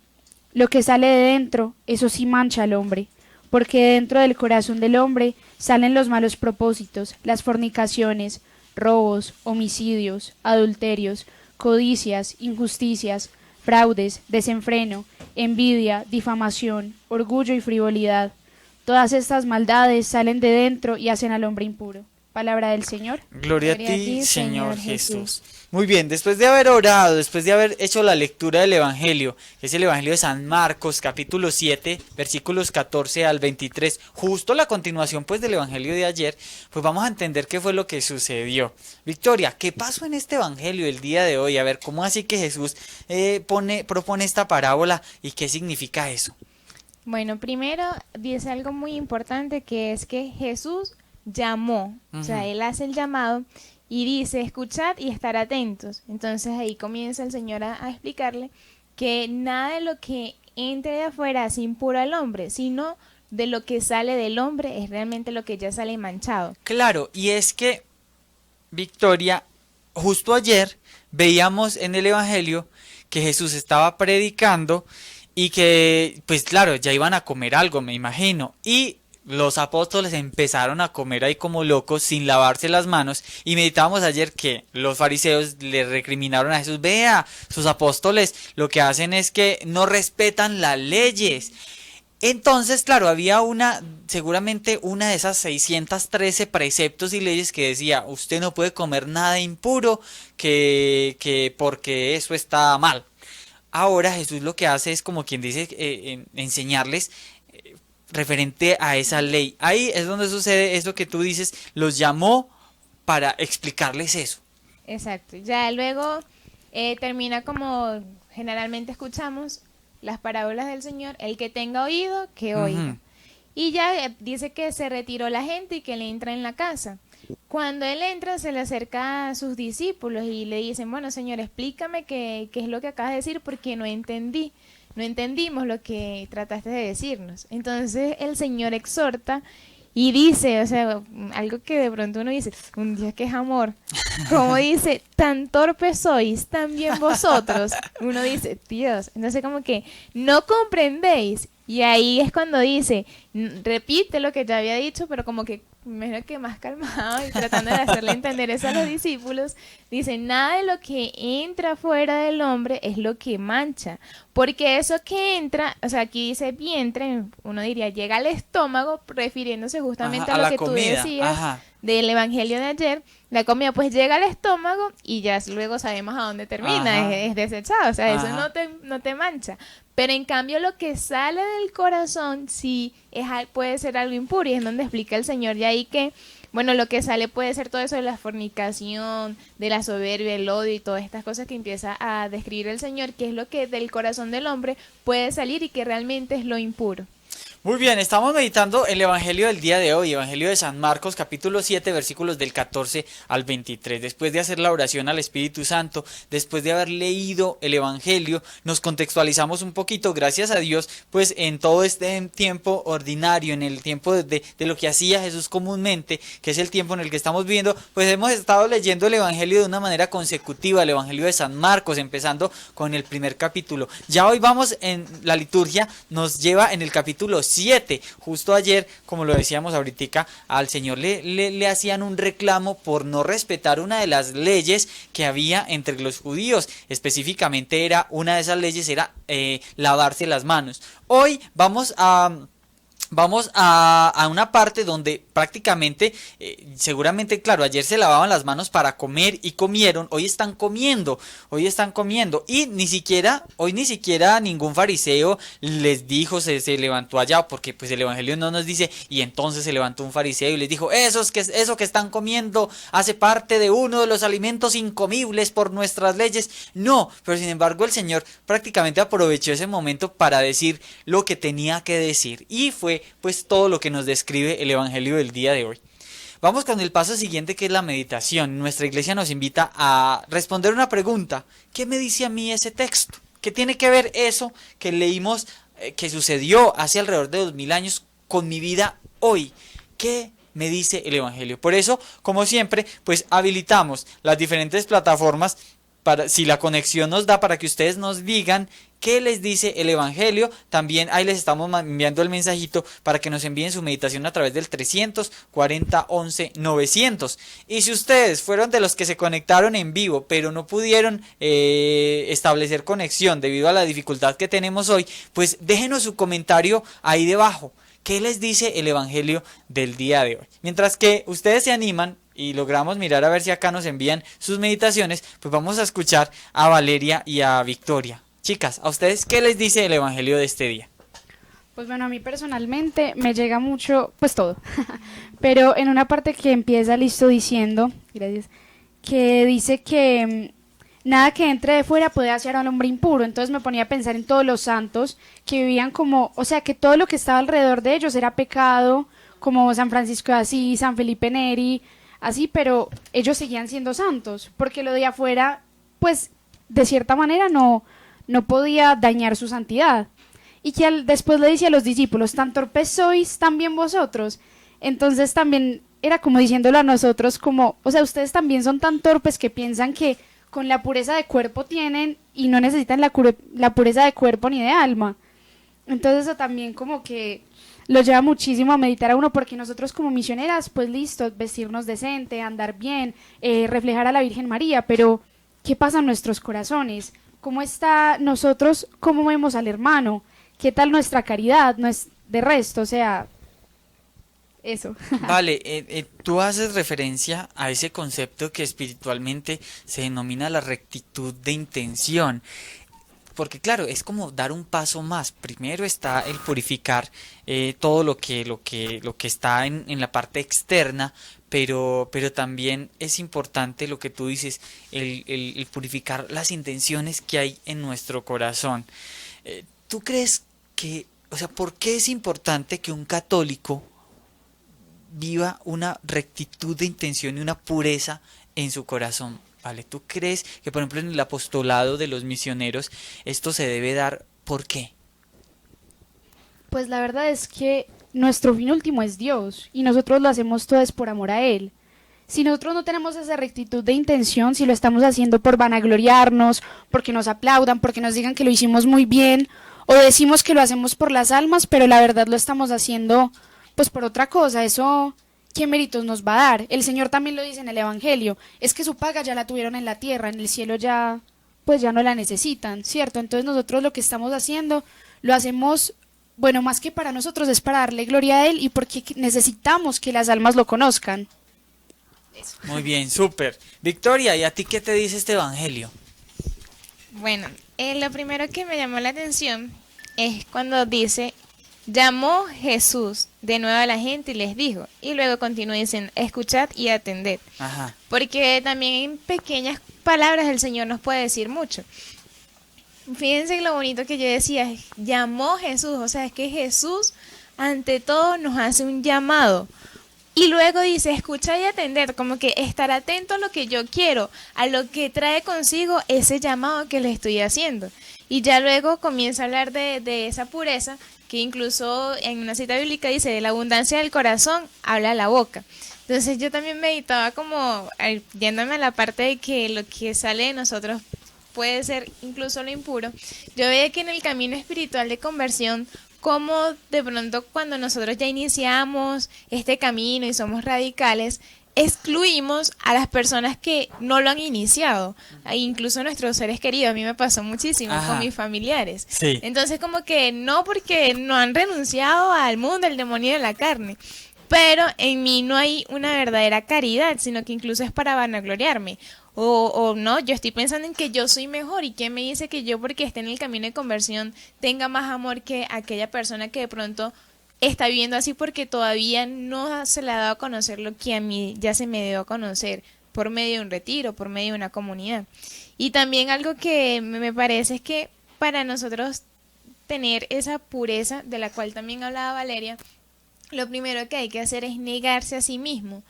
lo que sale de dentro, eso sí mancha al hombre, porque dentro del corazón del hombre salen los malos propósitos, las fornicaciones, robos, homicidios, adulterios, codicias, injusticias, fraudes, desenfreno, envidia, difamación, orgullo y frivolidad. Todas estas maldades salen de dentro y hacen al hombre impuro. Palabra del Señor. Gloria a ti, Señor Jesús. Muy bien, después de haber orado, después de haber hecho la lectura del Evangelio, que es el Evangelio de San Marcos, capítulo 7, versículos 14 al 23, justo la continuación pues del Evangelio de ayer, pues vamos a entender qué fue lo que sucedió. Victoria, ¿qué pasó en este Evangelio el día de hoy? A ver, ¿cómo así que Jesús propone esta parábola y qué significa eso? Bueno, primero dice algo muy importante, que es que Jesús llamó, o sea, Él hace el llamado y dice: escuchad y estar atentos. Entonces ahí comienza el Señor a explicarle que nada de lo que entre de afuera hace impuro al hombre, sino de lo que sale del hombre es realmente lo que ya sale manchado. Claro, y es que, Victoria, justo ayer veíamos en el Evangelio que Jesús estaba predicando y que, pues claro, ya iban a comer algo, me imagino, y los apóstoles empezaron a comer ahí como locos sin lavarse las manos, y meditábamos ayer que los fariseos le recriminaron a Jesús: vea, sus apóstoles lo que hacen es que no respetan las leyes. Entonces, claro, había seguramente una de esas 613 preceptos y leyes que decía: usted no puede comer nada impuro, que porque eso está mal. Ahora Jesús lo que hace es, como quien dice, enseñarles referente a esa ley. Ahí es donde sucede eso que tú dices, los llamó para explicarles eso. Exacto, ya luego termina como generalmente escuchamos las parábolas del Señor: el que tenga oído, que oiga. Y ya dice que se retiró la gente y que él entra en la casa. Cuando él entra, se le acerca a sus discípulos y le dicen: bueno, Señor, explícame qué es lo que acabas de decir, porque no entendimos lo que trataste de decirnos. Entonces el Señor exhorta y dice, o sea, algo que de pronto uno dice: un Dios que es amor. Como dice: tan torpes sois, también vosotros. Uno dice: Dios. Entonces como que no comprendéis. Y ahí es cuando dice, repite lo que ya había dicho, pero como que me imagino que más calmado y tratando de hacerle entender eso a los discípulos, dice, nada de lo que entra fuera del hombre es lo que mancha, porque eso que entra, o sea, aquí dice vientre, uno diría llega al estómago, refiriéndose justamente Ajá, a lo la que tú comida, decías ajá. del evangelio de ayer. La comida pues llega al estómago y ya luego sabemos a dónde termina, Ajá. es desechado, o sea, eso Ajá. no te mancha. Pero en cambio lo que sale del corazón sí puede ser algo impuro, y es donde explica el Señor ya ahí que, bueno, lo que sale puede ser todo eso de la fornicación, de la soberbia, el odio y todas estas cosas que empieza a describir el Señor, que es lo que del corazón del hombre puede salir y que realmente es lo impuro. Muy bien, estamos meditando el Evangelio del día de hoy, Evangelio de San Marcos, capítulo 7, versículos del 14 al 23. Después de hacer la oración al Espíritu Santo, después de haber leído el Evangelio, nos contextualizamos un poquito, gracias a Dios, pues en todo este tiempo ordinario, en el tiempo de lo que hacía Jesús comúnmente, que es el tiempo en el que estamos viviendo, pues hemos estado leyendo el Evangelio de una manera consecutiva, el Evangelio de San Marcos, empezando con el primer capítulo. Ya hoy vamos en la liturgia, nos lleva en el capítulo 7. Justo ayer, como lo decíamos ahorita, al Señor le hacían un reclamo por no respetar una de las leyes que había entre los judíos. Específicamente una de esas leyes era lavarse las manos. Hoy vamos a una parte donde prácticamente, seguramente, claro, ayer se lavaban las manos para comer y comieron, hoy están comiendo, y hoy ni siquiera ningún fariseo les dijo, se levantó allá, porque pues el Evangelio no nos dice, y entonces se levantó un fariseo y les dijo, eso que están comiendo hace parte de uno de los alimentos incomibles por nuestras leyes. No, pero sin embargo el Señor prácticamente aprovechó ese momento para decir lo que tenía que decir, y fue pues todo lo que nos describe el Evangelio del día de hoy. Vamos con el paso siguiente, que es la meditación. Nuestra iglesia nos invita a responder una pregunta. ¿Qué me dice a mí ese texto? ¿Qué tiene que ver eso que leímos, que sucedió hace alrededor de 2000 años con mi vida hoy? ¿Qué me dice el Evangelio? Por eso, como siempre, pues habilitamos las diferentes plataformas para, si la conexión nos da, para que ustedes nos digan qué les dice el Evangelio. También ahí les estamos enviando el mensajito para que nos envíen su meditación a través del 340 11 900. Y si ustedes fueron de los que se conectaron en vivo, pero no pudieron establecer conexión debido a la dificultad que tenemos hoy, pues déjenos su comentario ahí debajo. ¿Qué les dice el Evangelio del día de hoy? Mientras que ustedes se animan y logramos mirar a ver si acá nos envían sus meditaciones, pues vamos a escuchar a Valeria y a Victoria. Chicas, ¿a ustedes qué les dice el Evangelio de este día? Pues bueno, a mí personalmente me llega mucho, pues todo, pero en una parte que empieza listo diciendo, gracias, que dice que nada que entre de fuera puede hacer al hombre impuro. Entonces me ponía a pensar en todos los santos que vivían como, o sea, que todo lo que estaba alrededor de ellos era pecado, como San Francisco de Asís, San Felipe Neri, así, pero ellos seguían siendo santos, porque lo de afuera, pues, de cierta manera no podía dañar su santidad. Y que después le decía a los discípulos, tan torpes sois también vosotros. Entonces también era como diciéndolo a nosotros, como, o sea, ustedes también son tan torpes que piensan que con la pureza de cuerpo tienen y no necesitan la pureza de cuerpo ni de alma. Entonces eso también como que lo lleva muchísimo a meditar a uno, porque nosotros como misioneras, pues listo, vestirnos decente, andar bien, reflejar a la Virgen María, pero ¿qué pasa en nuestros corazones? ¿Cómo está nosotros? ¿Cómo vemos al hermano? ¿Qué tal nuestra caridad? No es de resto, o sea, eso. Vale, tú haces referencia a ese concepto que espiritualmente se denomina la rectitud de intención. Porque claro, es como dar un paso más. Primero está el purificar todo lo que está en la parte externa, pero también es importante lo que tú dices, el purificar las intenciones que hay en nuestro corazón. ¿Tú crees que, o sea, por qué es importante que un católico viva una rectitud de intención y una pureza en su corazón? Vale, ¿tú crees que, por ejemplo, en el apostolado de los misioneros esto se debe dar? ¿Por qué? Pues la verdad es que nuestro fin último es Dios y nosotros lo hacemos todo es por amor a Él. Si nosotros no tenemos esa rectitud de intención, si lo estamos haciendo por vanagloriarnos, porque nos aplaudan, porque nos digan que lo hicimos muy bien, o decimos que lo hacemos por las almas, pero la verdad lo estamos haciendo pues por otra cosa, eso ¿qué méritos nos va a dar? El Señor también lo dice en el Evangelio, es que su paga ya la tuvieron en la tierra, en el cielo ya, pues ya no la necesitan, ¿cierto? Entonces nosotros lo que estamos haciendo, lo hacemos, bueno, más que para nosotros, es para darle gloria a Él y porque necesitamos que las almas lo conozcan. Eso. Muy bien, súper. Victoria, ¿y a ti qué te dice este evangelio? Bueno, lo primero que me llamó la atención es cuando dice, llamó Jesús de nuevo a la gente y les dijo, y luego continúa diciendo, escuchad y atended. Ajá. Porque también en pequeñas palabras el Señor nos puede decir mucho. Fíjense lo bonito que yo decía, llamó Jesús, o sea, es que Jesús ante todo nos hace un llamado. Y luego dice, escuchar y atender, como que estar atento a lo que yo quiero, a lo que trae consigo ese llamado que le estoy haciendo. Y ya luego comienza a hablar de esa pureza, que incluso en una cita bíblica dice, de la abundancia del corazón habla la boca. Entonces yo también meditaba como yéndome a la parte de que lo que sale de nosotros puede ser incluso lo impuro. Yo veía que en el camino espiritual de conversión, como de pronto cuando nosotros ya iniciamos este camino y somos radicales, excluimos a las personas que no lo han iniciado, incluso nuestros seres queridos. A mí me pasó muchísimo con mis familiares. Sí. Entonces como que no, porque no han renunciado al mundo, al demonio de la carne. Pero en mí no hay una verdadera caridad, sino que incluso es para vanagloriarme. O no, yo estoy pensando en que yo soy mejor y quién me dice que yo porque esté en el camino de conversión tenga más amor que aquella persona que de pronto está viviendo así porque todavía no se le ha dado a conocer lo que a mí ya se me dio a conocer por medio de un retiro, por medio de una comunidad. Y también algo que me parece es que para nosotros tener esa pureza de la cual también hablaba Valeria, lo primero que hay que hacer es negarse a sí mismo.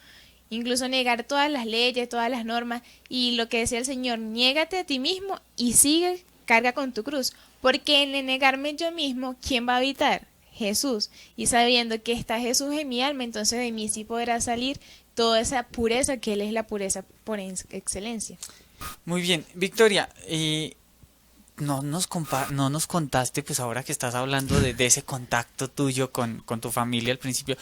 Incluso negar todas las leyes, todas las normas, y lo que decía el Señor, niégate a ti mismo y sigue, carga con tu cruz, porque en el negarme yo mismo, ¿quién va a habitar? Jesús, y sabiendo que está Jesús en mi alma, entonces de mí sí podrá salir toda esa pureza, que Él es la pureza por excelencia. Muy bien, Victoria, no nos contaste, pues ahora que estás hablando de ese contacto tuyo con tu familia al principio,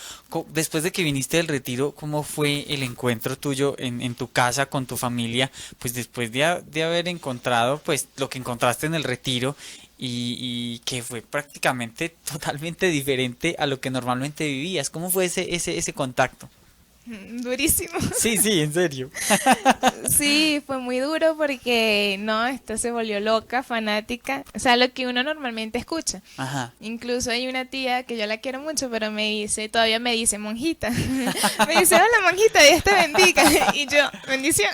después de que viniste del retiro, ¿cómo fue el encuentro tuyo en tu casa con tu familia? Pues después de haber encontrado pues lo que encontraste en el retiro y que fue prácticamente totalmente diferente a lo que normalmente vivías. ¿Cómo fue ese contacto? Durísimo. Sí, en serio. Sí, fue muy duro porque no, esto se volvió loca, fanática, o sea, lo que uno normalmente escucha. Ajá. Incluso hay una tía que yo la quiero mucho, pero todavía me dice monjita. Me dice, hola monjita, Dios te bendiga. Y yo, bendición.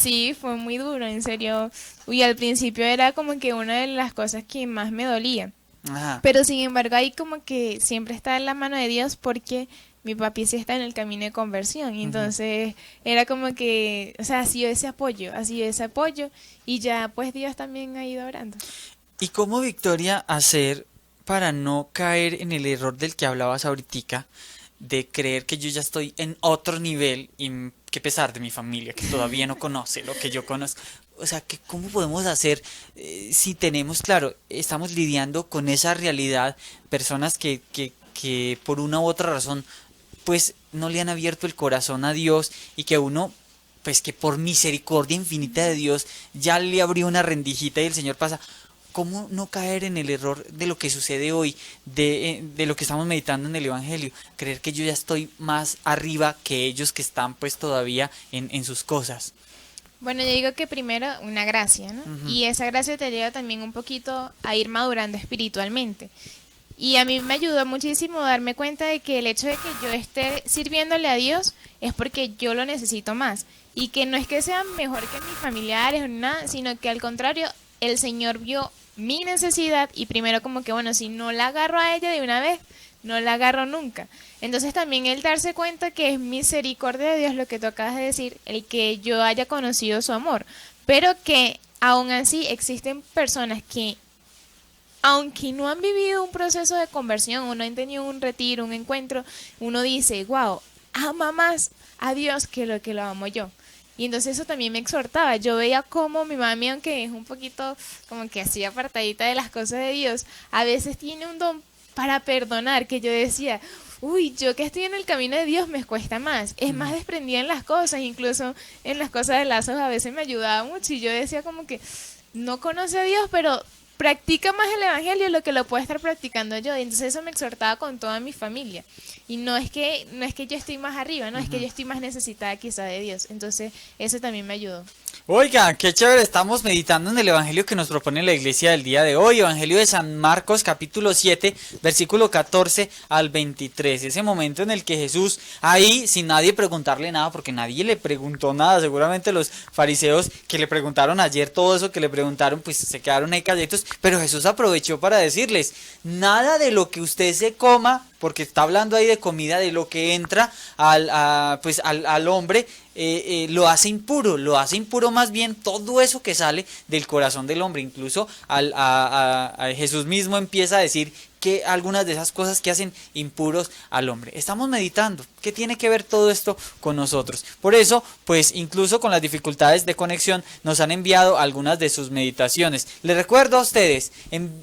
Sí, fue muy duro, en serio. Y al principio era como que una de las cosas que más me dolía. Ajá. Pero sin embargo ahí como que siempre está en la mano de Dios porque mi papi sí está en el camino de conversión. Y entonces era como que, o sea, ha sido ese apoyo y ya pues Dios también ha ido orando. ¿Y cómo, Victoria, hacer para no caer en el error del que hablabas ahoritica, de creer que yo ya estoy en otro nivel y que pesar de mi familia, que todavía no conoce lo que yo conozco? O sea, ¿cómo podemos hacer si tenemos, claro, estamos lidiando con esa realidad, personas que por una u otra razón pues no le han abierto el corazón a Dios y que uno, pues que por misericordia infinita de Dios ya le abrió una rendijita y el Señor pasa? ¿Cómo no caer en el error de lo que sucede hoy, de lo que estamos meditando en el Evangelio? Creer que yo ya estoy más arriba que ellos que están pues todavía en sus cosas. Bueno, yo digo que primero una gracia, ¿no? Y esa gracia te lleva también un poquito a ir madurando espiritualmente. Y a mí me ayudó muchísimo darme cuenta de que el hecho de que yo esté sirviéndole a Dios es porque yo lo necesito más. Y que no es que sean mejor que mis familiares o nada, sino que al contrario, el Señor vio mi necesidad y primero como que, bueno, si no la agarro a ella de una vez, no la agarro nunca. Entonces también el darse cuenta que es misericordia de Dios lo que tú acabas de decir, el que yo haya conocido su amor. Pero que aún así existen personas que, aunque no han vivido un proceso de conversión o no han tenido un retiro, un encuentro, uno dice, wow, ama más a Dios que lo amo yo. Y entonces eso también me exhortaba. Yo veía cómo mi mami, aunque es un poquito como que así apartadita de las cosas de Dios, a veces tiene un don para perdonar, que yo decía, uy, yo que estoy en el camino de Dios me cuesta más, es más desprendida en las cosas, incluso en las cosas de lazos a veces me ayudaba mucho y yo decía como que no conoce a Dios, pero practica más el evangelio lo que lo puedo estar practicando yo. Y entonces eso me exhortaba con toda mi familia. Y no es que yo estoy más arriba, no es que yo estoy más necesitada quizá de Dios. Entonces eso también me ayudó. Oiga, qué chévere, estamos meditando en el evangelio que nos propone la iglesia del día de hoy, evangelio de San Marcos capítulo 7, versículo 14 al 23, ese momento en el que Jesús, ahí sin nadie preguntarle nada, porque nadie le preguntó nada, seguramente los fariseos que le preguntaron ayer todo eso que le preguntaron, pues se quedaron ahí calladitos, pero Jesús aprovechó para decirles, nada de lo que usted se coma, porque está hablando ahí de comida, de lo que entra al hombre, lo hace impuro más bien todo eso que sale del corazón del hombre. Incluso a Jesús mismo empieza a decir que algunas de esas cosas que hacen impuros al hombre. Estamos meditando, ¿qué tiene que ver todo esto con nosotros? Por eso, pues incluso con las dificultades de conexión, nos han enviado algunas de sus meditaciones. Les recuerdo a ustedes,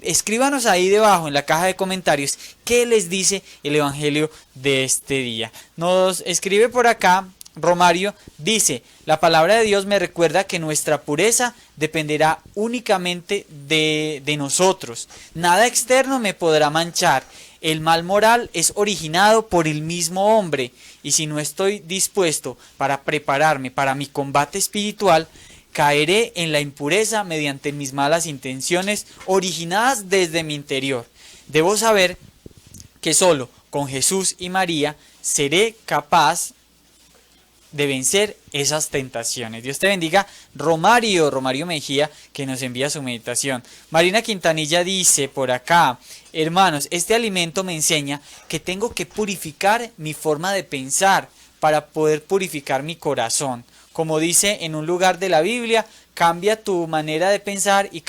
escríbanos ahí debajo en la caja de comentarios qué les dice el evangelio de este día. Nos escribe por acá Romario, dice, la palabra de Dios me recuerda que nuestra pureza dependerá únicamente de nosotros. Nada externo me podrá manchar. El mal moral es originado por el mismo hombre. Y si no estoy dispuesto para prepararme para mi combate espiritual, caeré en la impureza mediante mis malas intenciones originadas desde mi interior. Debo saber que solo con Jesús y María seré capaz de vencer esas tentaciones. Dios te bendiga. Romario Mejía, que nos envía su meditación. Marina Quintanilla dice por acá, hermanos, este alimento me enseña que tengo que purificar mi forma de pensar para poder purificar mi corazón. Como dice en un lugar de la Biblia, cambia tu manera de pensar y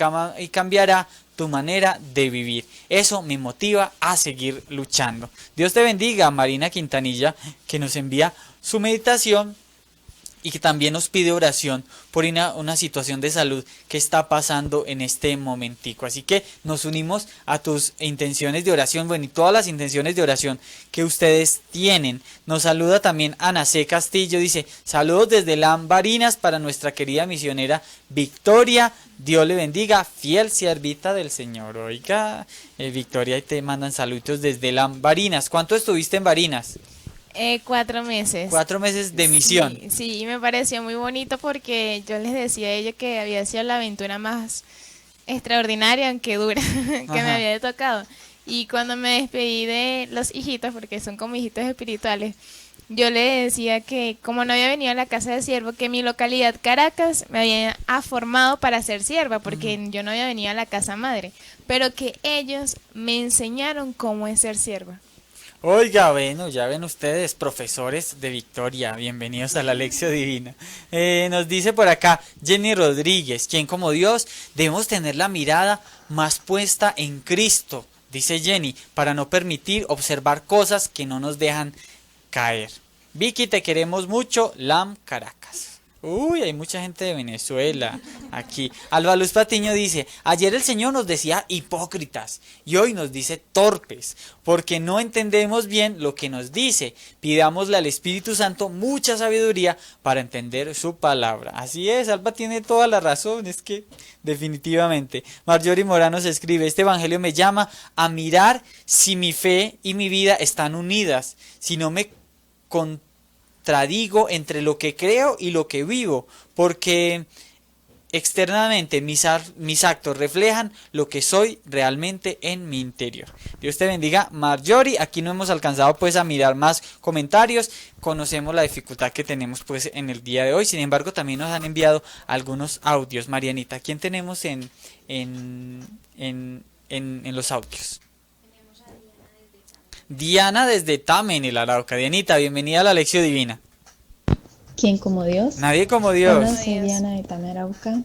cambiará tu manera de vivir. Eso me motiva a seguir luchando. Dios te bendiga, Marina Quintanilla, que nos envía su meditación y que también nos pide oración por una situación de salud que está pasando en este momentico. Así que nos unimos a tus intenciones de oración, bueno, y todas las intenciones de oración que ustedes tienen. Nos saluda también Ana C. Castillo, dice, saludos desde Lambarinas para nuestra querida misionera Victoria, Dios le bendiga, fiel siervita del Señor. Oiga, Victoria, y te mandan saludos desde Lambarinas. ¿Cuánto estuviste en Barinas? 4 meses. 4 meses de misión. Sí, y me pareció muy bonito porque yo les decía a ellos que había sido la aventura más extraordinaria, aunque dura, que me había tocado. Y cuando me despedí de los hijitos, porque son como hijitos espirituales, yo les decía que como no había venido a la casa de siervo, que mi localidad Caracas me había formado para ser sierva, porque yo no había venido a la casa madre, pero que ellos me enseñaron cómo es ser sierva. Oiga, bueno, ya ven ustedes, profesores de Victoria, bienvenidos a la Lección Divina. Nos dice por acá Jenny Rodríguez, quien como Dios debemos tener la mirada más puesta en Cristo, dice Jenny, para no permitir observar cosas que no nos dejan caer. Vicky, te queremos mucho, Lam Caracas. Uy, hay mucha gente de Venezuela aquí. Alba Luz Patiño dice, ayer el Señor nos decía hipócritas y hoy nos dice torpes, porque no entendemos bien lo que nos dice. Pidámosle al Espíritu Santo mucha sabiduría para entender su palabra. Así es, Alba tiene toda la razón, es que definitivamente. Marjorie Morano se escribe, este evangelio me llama a mirar si mi fe y mi vida están unidas, si no me contradigo entre lo que creo y lo que vivo, porque externamente mis actos reflejan lo que soy realmente en mi interior. Dios te bendiga, Marjorie. Aquí no hemos alcanzado pues a mirar más comentarios, conocemos la dificultad que tenemos pues en el día de hoy, sin embargo también nos han enviado algunos audios. Marianita, ¿quién tenemos en los audios? Diana desde Tame en el Arauca. Dianita, bienvenida a la Lección Divina. ¿Quién como Dios? Nadie como Dios. Hola, soy Diana de Tame, Arauca.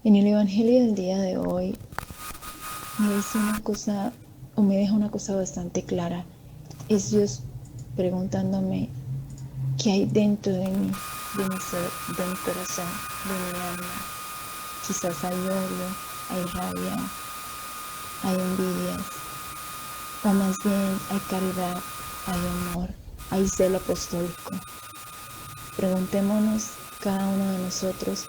En el Evangelio del día de hoy me dice una cosa, o me deja una cosa bastante clara. Es Dios preguntándome qué hay dentro de mí, de mi ser, de mi corazón, de mi alma. Quizás hay odio, hay rabia, hay envidias. o más bien hay caridad, hay amor, hay celo apostólico. Preguntémonos cada uno de nosotros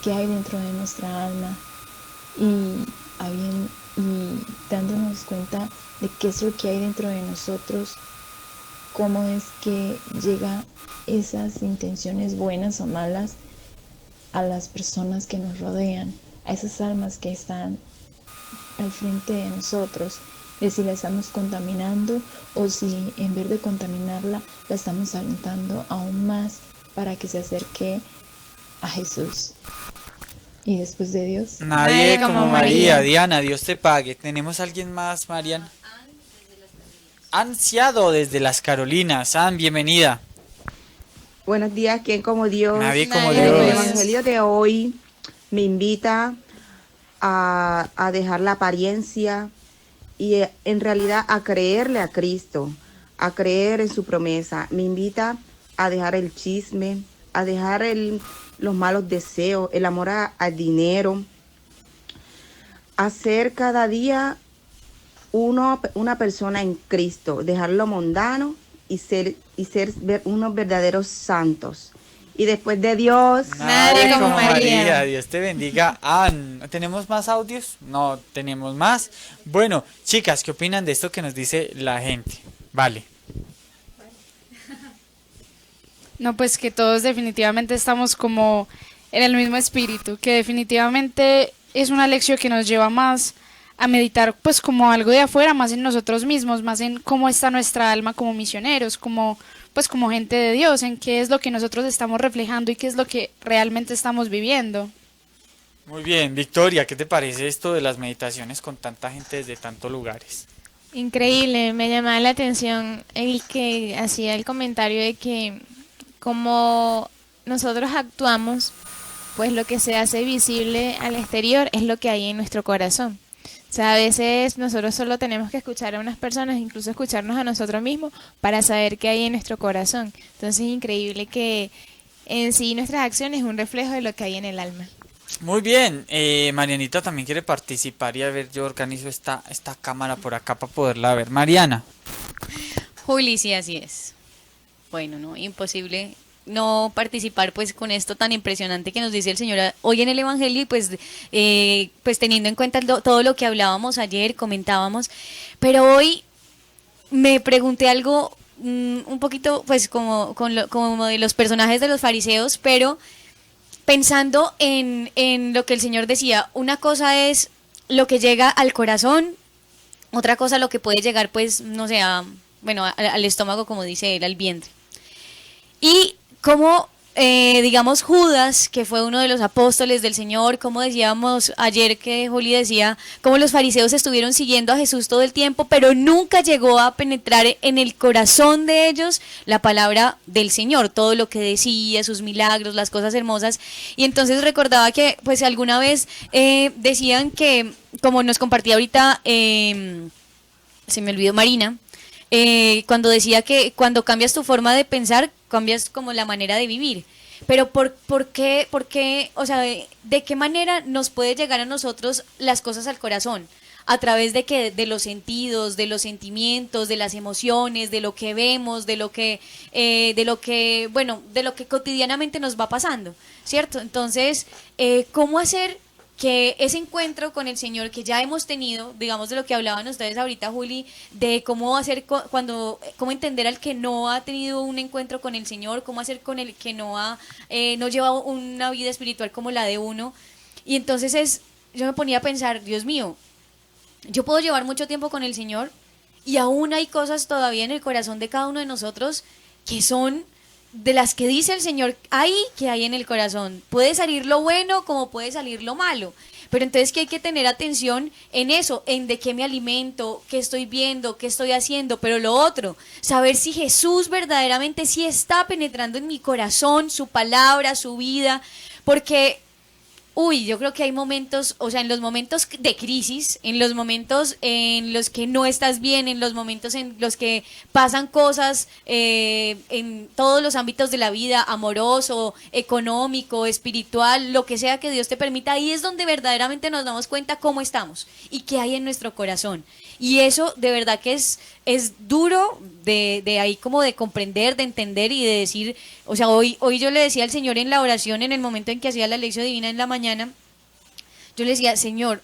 qué hay dentro de nuestra alma y dándonos cuenta de qué es lo que hay dentro de nosotros, cómo es que llega esas intenciones buenas o malas a las personas que nos rodean, a esas almas que están al frente de nosotros, de si la estamos contaminando o si en vez de contaminarla la estamos alentando aún más para que se acerque a Jesús. Y después de Dios, Nadie como María. Diana, Dios te pague. ¿Tenemos alguien más, Marian? Ansiado desde las Carolinas. Ann, bienvenida. Buenos días, ¿quién como Dios? Nadie como Nadie como El Dios. Dios. Evangelio de hoy me invita a dejar la apariencia y en realidad a creerle a Cristo, a creer en su promesa. Me invita a dejar el chisme, a dejar los malos deseos, el amor al dinero, a ser cada día una persona en Cristo, dejar lo mundano y ser unos verdaderos santos. Y después de Dios, Nadie como María. Dios te bendiga. Ann, ¿tenemos más audios? No, tenemos más. Bueno, chicas, ¿qué opinan de esto que nos dice la gente? Vale. No, pues que todos definitivamente estamos como en el mismo espíritu, que definitivamente es una lección que nos lleva más a meditar pues como algo de afuera, más en nosotros mismos, más en cómo está nuestra alma como misioneros, como pues como gente de Dios, en qué es lo que nosotros estamos reflejando y qué es lo que realmente estamos viviendo. Muy bien, Victoria, ¿qué te parece esto de las meditaciones con tanta gente desde tantos lugares? Increíble, me llamaba la atención el que hacía el comentario de que como nosotros actuamos, pues lo que se hace visible al exterior es lo que hay en nuestro corazón. O sea, a veces nosotros solo tenemos que escuchar a unas personas, incluso escucharnos a nosotros mismos para saber qué hay en nuestro corazón. Entonces es increíble que en sí nuestras acciones es un reflejo de lo que hay en el alma. Muy bien, Marianita también quiere participar y a ver, yo organizo esta cámara por acá para poderla ver. Mariana. Juli, sí, así es. Bueno, no, imposible no participar pues con esto tan impresionante que nos dice el Señor hoy en el Evangelio y pues teniendo en cuenta todo lo que hablábamos ayer, comentábamos, pero hoy me pregunté algo un poquito pues como de los personajes de los fariseos, pero pensando en lo que el Señor decía. Una cosa es lo que llega al corazón, otra cosa lo que puede llegar pues no sé, al estómago, como dice él, al vientre. Y como, digamos, Judas, que fue uno de los apóstoles del Señor, como decíamos ayer que Juli decía, como los fariseos estuvieron siguiendo a Jesús todo el tiempo, pero nunca llegó a penetrar en el corazón de ellos la palabra del Señor, todo lo que decía, sus milagros, las cosas hermosas. Y entonces recordaba que, pues, alguna vez decían que, como nos compartía ahorita, se me olvidó Marina, cuando decía que cuando cambias tu forma de pensar, cambias como la manera de vivir. Pero ¿por qué, o sea, de qué manera nos puede llegar a nosotros las cosas al corazón? A través de los sentidos, de los sentimientos, de las emociones, de lo que vemos, de lo que cotidianamente nos va pasando, ¿cierto? Entonces, ¿cómo hacer que ese encuentro con el Señor que ya hemos tenido, digamos de lo que hablaban ustedes ahorita, Juli, de cómo hacer cómo entender al que no ha tenido un encuentro con el Señor, cómo hacer con el que no lleva una vida espiritual como la de uno? Y entonces yo me ponía a pensar, Dios mío, yo puedo llevar mucho tiempo con el Señor y aún hay cosas todavía en el corazón de cada uno de nosotros que son de las que dice el Señor, que hay en el corazón. Puede salir lo bueno como puede salir lo malo. Pero entonces que hay que tener atención en eso, en de qué me alimento, qué estoy viendo, qué estoy haciendo. Pero lo otro, saber si Jesús verdaderamente sí está penetrando en mi corazón, su palabra, su vida. Porque Uy, yo creo que hay momentos, o sea, en los momentos de crisis, en los momentos en los que no estás bien, en los momentos en los que pasan cosas en todos los ámbitos de la vida, amoroso, económico, espiritual, lo que sea que Dios te permita, ahí es donde verdaderamente nos damos cuenta cómo estamos y qué hay en nuestro corazón. Y eso de verdad que es duro de ahí como de comprender, de entender y de decir, o sea, hoy yo le decía al Señor en la oración, en el momento en que hacía la lección divina en la mañana, yo le decía, Señor,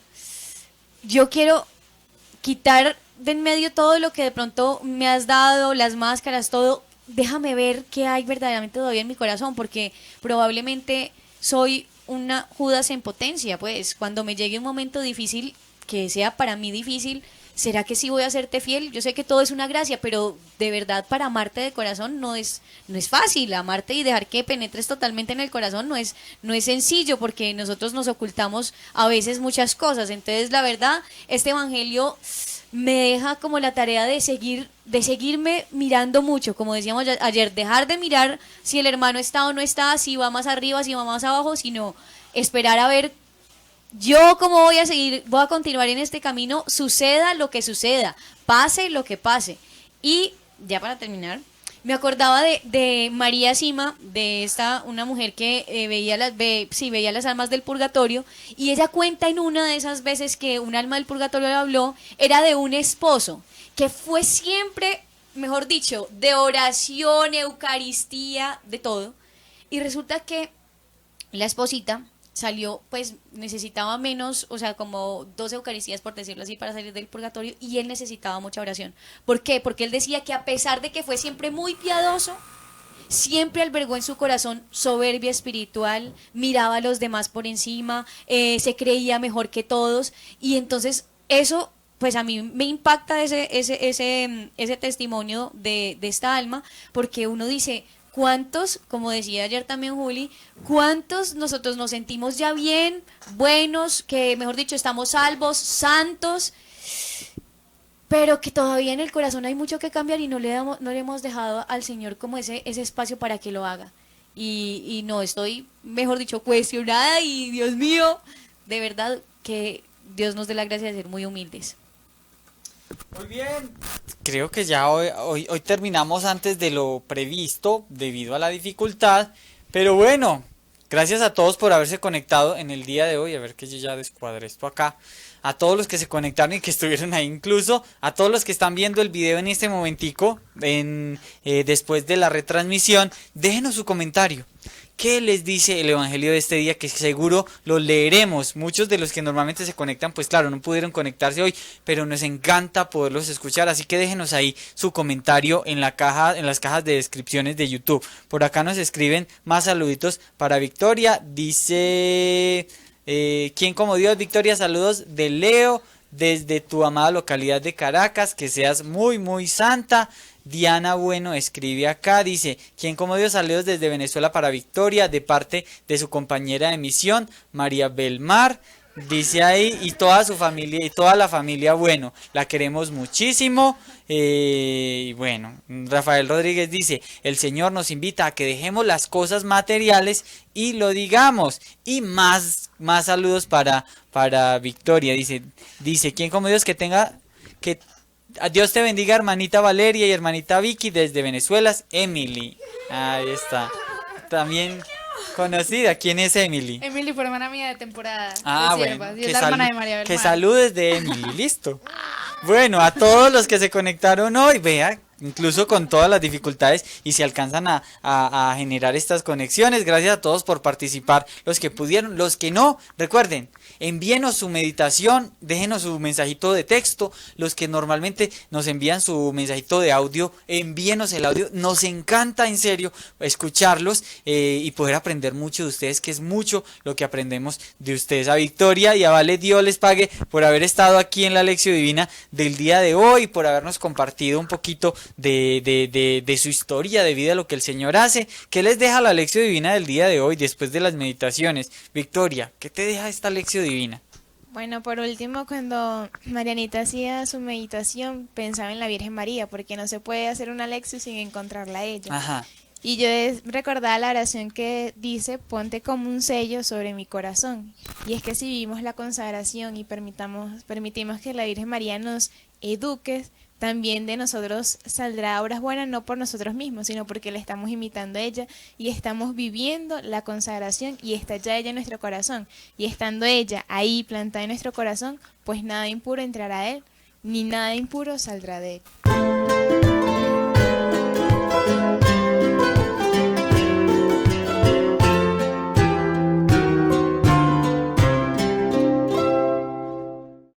yo quiero quitar de en medio todo lo que de pronto me has dado, las máscaras, todo, déjame ver qué hay verdaderamente todavía en mi corazón, porque probablemente soy una Judas en potencia, pues cuando me llegue un momento difícil, que sea para mí difícil, ¿será que sí voy a serte fiel? Yo sé que todo es una gracia, pero de verdad para amarte de corazón no es fácil. Amarte y dejar que penetres totalmente en el corazón no es sencillo, porque nosotros nos ocultamos a veces muchas cosas. Entonces, la verdad, este evangelio me deja como la tarea de seguirme mirando mucho, como decíamos ayer, dejar de mirar si el hermano está o no está, si va más arriba, si va más abajo, sino esperar a ver yo cómo voy a continuar en este camino, suceda lo que suceda, pase lo que pase. Y ya para terminar, me acordaba de María Sima, una mujer que veía las almas del purgatorio, y ella cuenta en una de esas veces que un alma del purgatorio le habló, era de un esposo, que fue siempre, mejor dicho, de oración, eucaristía, de todo, y resulta que la esposita salió, pues necesitaba menos, o sea, como 2 eucaristías, por decirlo así, para salir del purgatorio, y él necesitaba mucha oración. ¿Por qué? Porque él decía que a pesar de que fue siempre muy piadoso, siempre albergó en su corazón soberbia espiritual, miraba a los demás por encima, se creía mejor que todos, y entonces eso, pues a mí me impacta ese testimonio de esta alma, porque uno dice, ¿cuántos, como decía ayer también Juli, cuántos nosotros nos sentimos ya bien, buenos, que mejor dicho estamos salvos, santos, pero que todavía en el corazón hay mucho que cambiar y no le hemos dejado al Señor como ese espacio para que lo haga? Y no, estoy, mejor dicho, cuestionada, y Dios mío, de verdad que Dios nos dé la gracia de ser muy humildes. Muy bien. Creo que ya hoy terminamos antes de lo previsto debido a la dificultad, pero bueno, gracias a todos por haberse conectado en el día de hoy. A ver que yo ya descuadré esto acá. A todos los que se conectaron y que estuvieron ahí, incluso a todos los que están viendo el video en este momentico, después de la retransmisión, déjenos su comentario. ¿Qué les dice el evangelio de este día? Que seguro lo leeremos. Muchos de los que normalmente se conectan, pues claro, no pudieron conectarse hoy, pero nos encanta poderlos escuchar. Así que déjenos ahí su comentario en las cajas de descripciones de YouTube. Por acá nos escriben más saluditos para Victoria. Dice, ¿quién como Dios? Victoria, saludos de Leo desde tu amada localidad de Caracas. Que seas muy, muy santa. Diana Bueno escribe acá, dice, ¿quién como Dios? Saludos desde Venezuela para Victoria, de parte de su compañera de misión, María Belmar, dice ahí, y toda su familia, y toda la familia, bueno, la queremos muchísimo. Y bueno, Rafael Rodríguez dice, el Señor nos invita a que dejemos las cosas materiales y lo digamos. Y más saludos para Victoria, dice, ¿quién como Dios? Que Dios te bendiga, hermanita Valeria y hermanita Vicky desde Venezuela, Emily. Ahí está. También conocida. ¿Quién es Emily? Emily fue hermana mía de temporada. Ah, de bueno. Siervas, y es la hermana de María Belmar. Que saludes de Emily, listo. Bueno, a todos los que se conectaron hoy, vea, incluso con todas las dificultades, y se alcanzan a generar estas conexiones. Gracias a todos por participar, los que pudieron, los que no, recuerden, envíenos su meditación, déjenos su mensajito de texto. Los que normalmente nos envían su mensajito de audio, envíenos el audio. Nos encanta, en serio, escucharlos y poder aprender mucho de ustedes, que es mucho lo que aprendemos de ustedes. A Victoria y a Vale, Dios les pague por haber estado aquí en la Lección Divina del día de hoy, por habernos compartido un poquito de su historia de vida, lo que el Señor hace. ¿Qué les deja la Lección Divina del día de hoy después de las meditaciones? Victoria, ¿qué te deja esta Lección Divina? Bueno, por último, cuando Marianita hacía su meditación, pensaba en la Virgen María, porque no se puede hacer una lección sin encontrarla a ella. Ajá. Y yo recordaba la oración que dice, ponte como un sello sobre mi corazón. Y es que si vivimos la consagración y permitimos que la Virgen María nos eduque, también de nosotros saldrá obras buenas, no por nosotros mismos, sino porque le estamos imitando a ella y estamos viviendo la consagración y está ya ella en nuestro corazón. Y estando ella ahí plantada en nuestro corazón, pues nada impuro entrará a él, ni nada impuro saldrá de él.